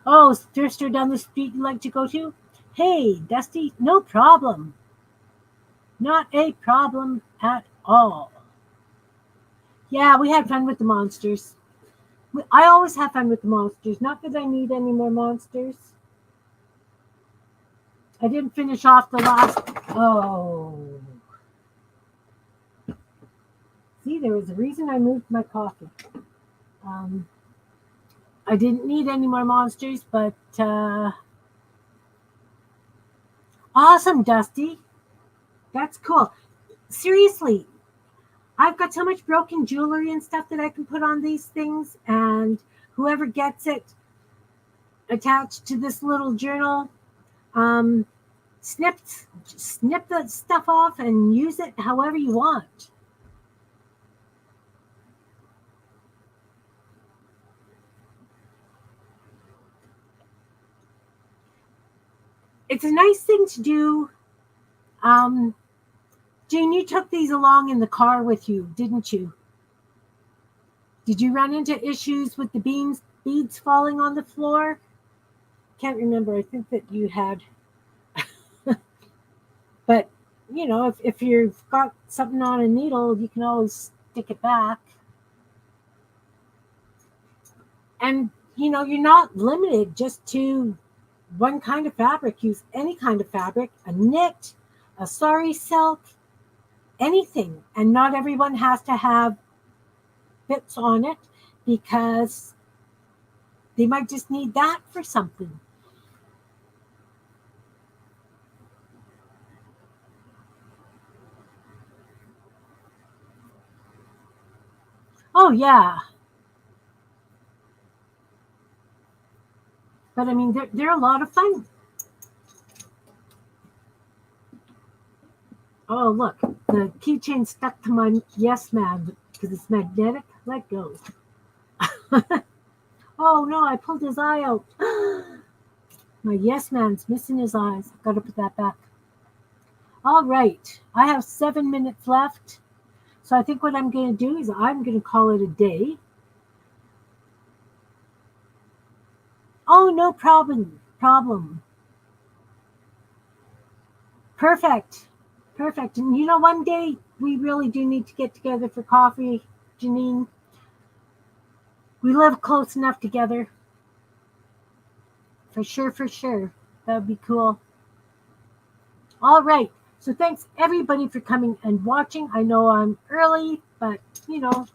Speaker 1: Oh, thirster down the street you like to go to? Hey, Dusty, no problem. Not a problem at all. Yeah, we had fun with the monsters. I always have fun with the monsters. Not that I need any more monsters. I didn't finish off the last... Oh. See, there was a reason I moved my coffee. I didn't need any more monsters, but... Awesome, Dusty. That's cool. Seriously, I've got so much broken jewelry and stuff that I can put on these things, and whoever gets it attached to this little journal, snip the stuff off and use it however you want. It's a nice thing to do. Jane, you took these along in the car with you, didn't you? Did you run into issues with the beads falling on the floor? Can't remember. I think that you had. But, you know, if you've got something on a needle, you can always stick it back. And, you know, you're not limited just to one kind of fabric. Use any kind of fabric, a knit, a sari silk, anything. And not everyone has to have bits on it because they might just need that for something. Oh, yeah. But, I mean, they're a lot of fun. Oh, look, the keychain stuck to my Yes Man because it's magnetic. Let go. Oh, no, I pulled his eye out. My Yes Man's missing his eyes. I've got to put that back. All right. I have 7 minutes left. So I think what I'm going to do is I'm going to call it a day. Oh, no problem. Perfect. And you know, one day we really do need to get together for coffee, Janine. We live close enough together. For sure. That would be cool. All right. So thanks everybody for coming and watching. I know I'm early, but you know,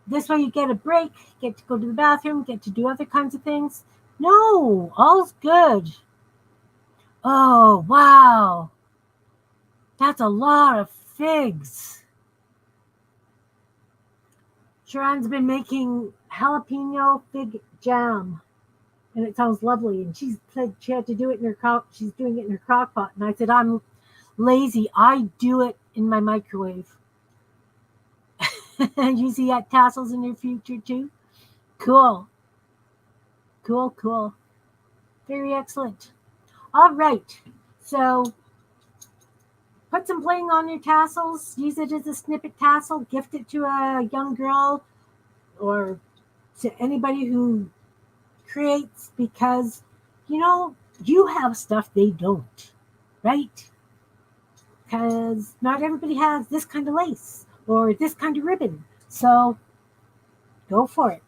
Speaker 1: this way you get a break, get to go to the bathroom, get to do other kinds of things. No, all's good. Oh, wow. That's a lot of figs. Sharon's been making jalapeno fig jam, and it sounds lovely. And she said she had to do it in her she's doing it in her crock pot. And I said, I'm lazy. I do it in my microwave. You see that tassels in your future too? Cool. Very excellent. All right. So put some bling on your tassels. Use it as a snippet tassel. Gift it to a young girl or to anybody who creates, because, you know, you have stuff they don't, right? Because not everybody has this kind of lace or this kind of ribbon. So go for it.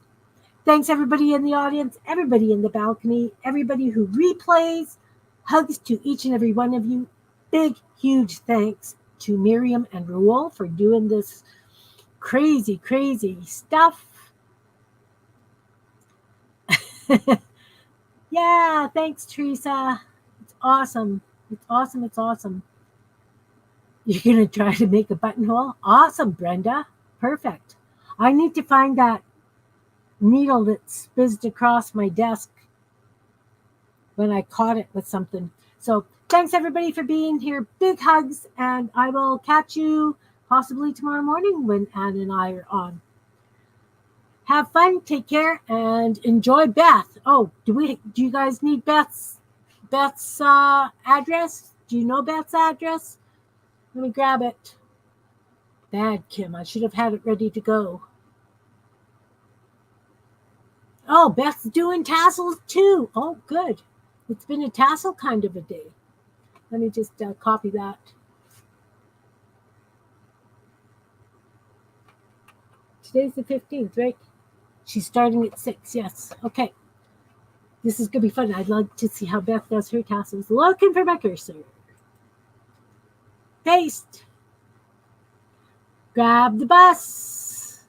Speaker 1: Thanks, everybody in the audience, everybody in the balcony, everybody who replays. Hugs to each and every one of you. Big, huge thanks to Miriam and Raul for doing this crazy stuff. Yeah, thanks, Teresa. It's awesome. It's awesome. It's awesome. You're going to try to make a buttonhole? Awesome, Brenda. Perfect. I need to find that needle that spizzed across my desk when I caught it with something. So thanks everybody for being here. Big hugs, and I will catch you possibly tomorrow morning when Anne and I are on. Have fun, take care, and enjoy Beth. Oh, do you guys need Beth's address? Do you know Beth's address? Let me grab it. Bad, Kim. I should have had it ready to go. Oh, Beth's doing tassels too. Oh, good. It's been a tassel kind of a day. Let me just copy that. Today's the 15th, right? She's starting at 6, yes. Okay. This is going to be fun. I'd like to see how Beth does her tassels. Looking for my cursor. Paste. Grab the bus.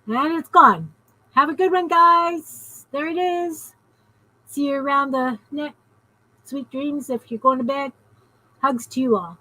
Speaker 1: And it's gone. Have a good one, guys. There it is. See you around the net. Sweet dreams if you're going to bed. Hugs to you all.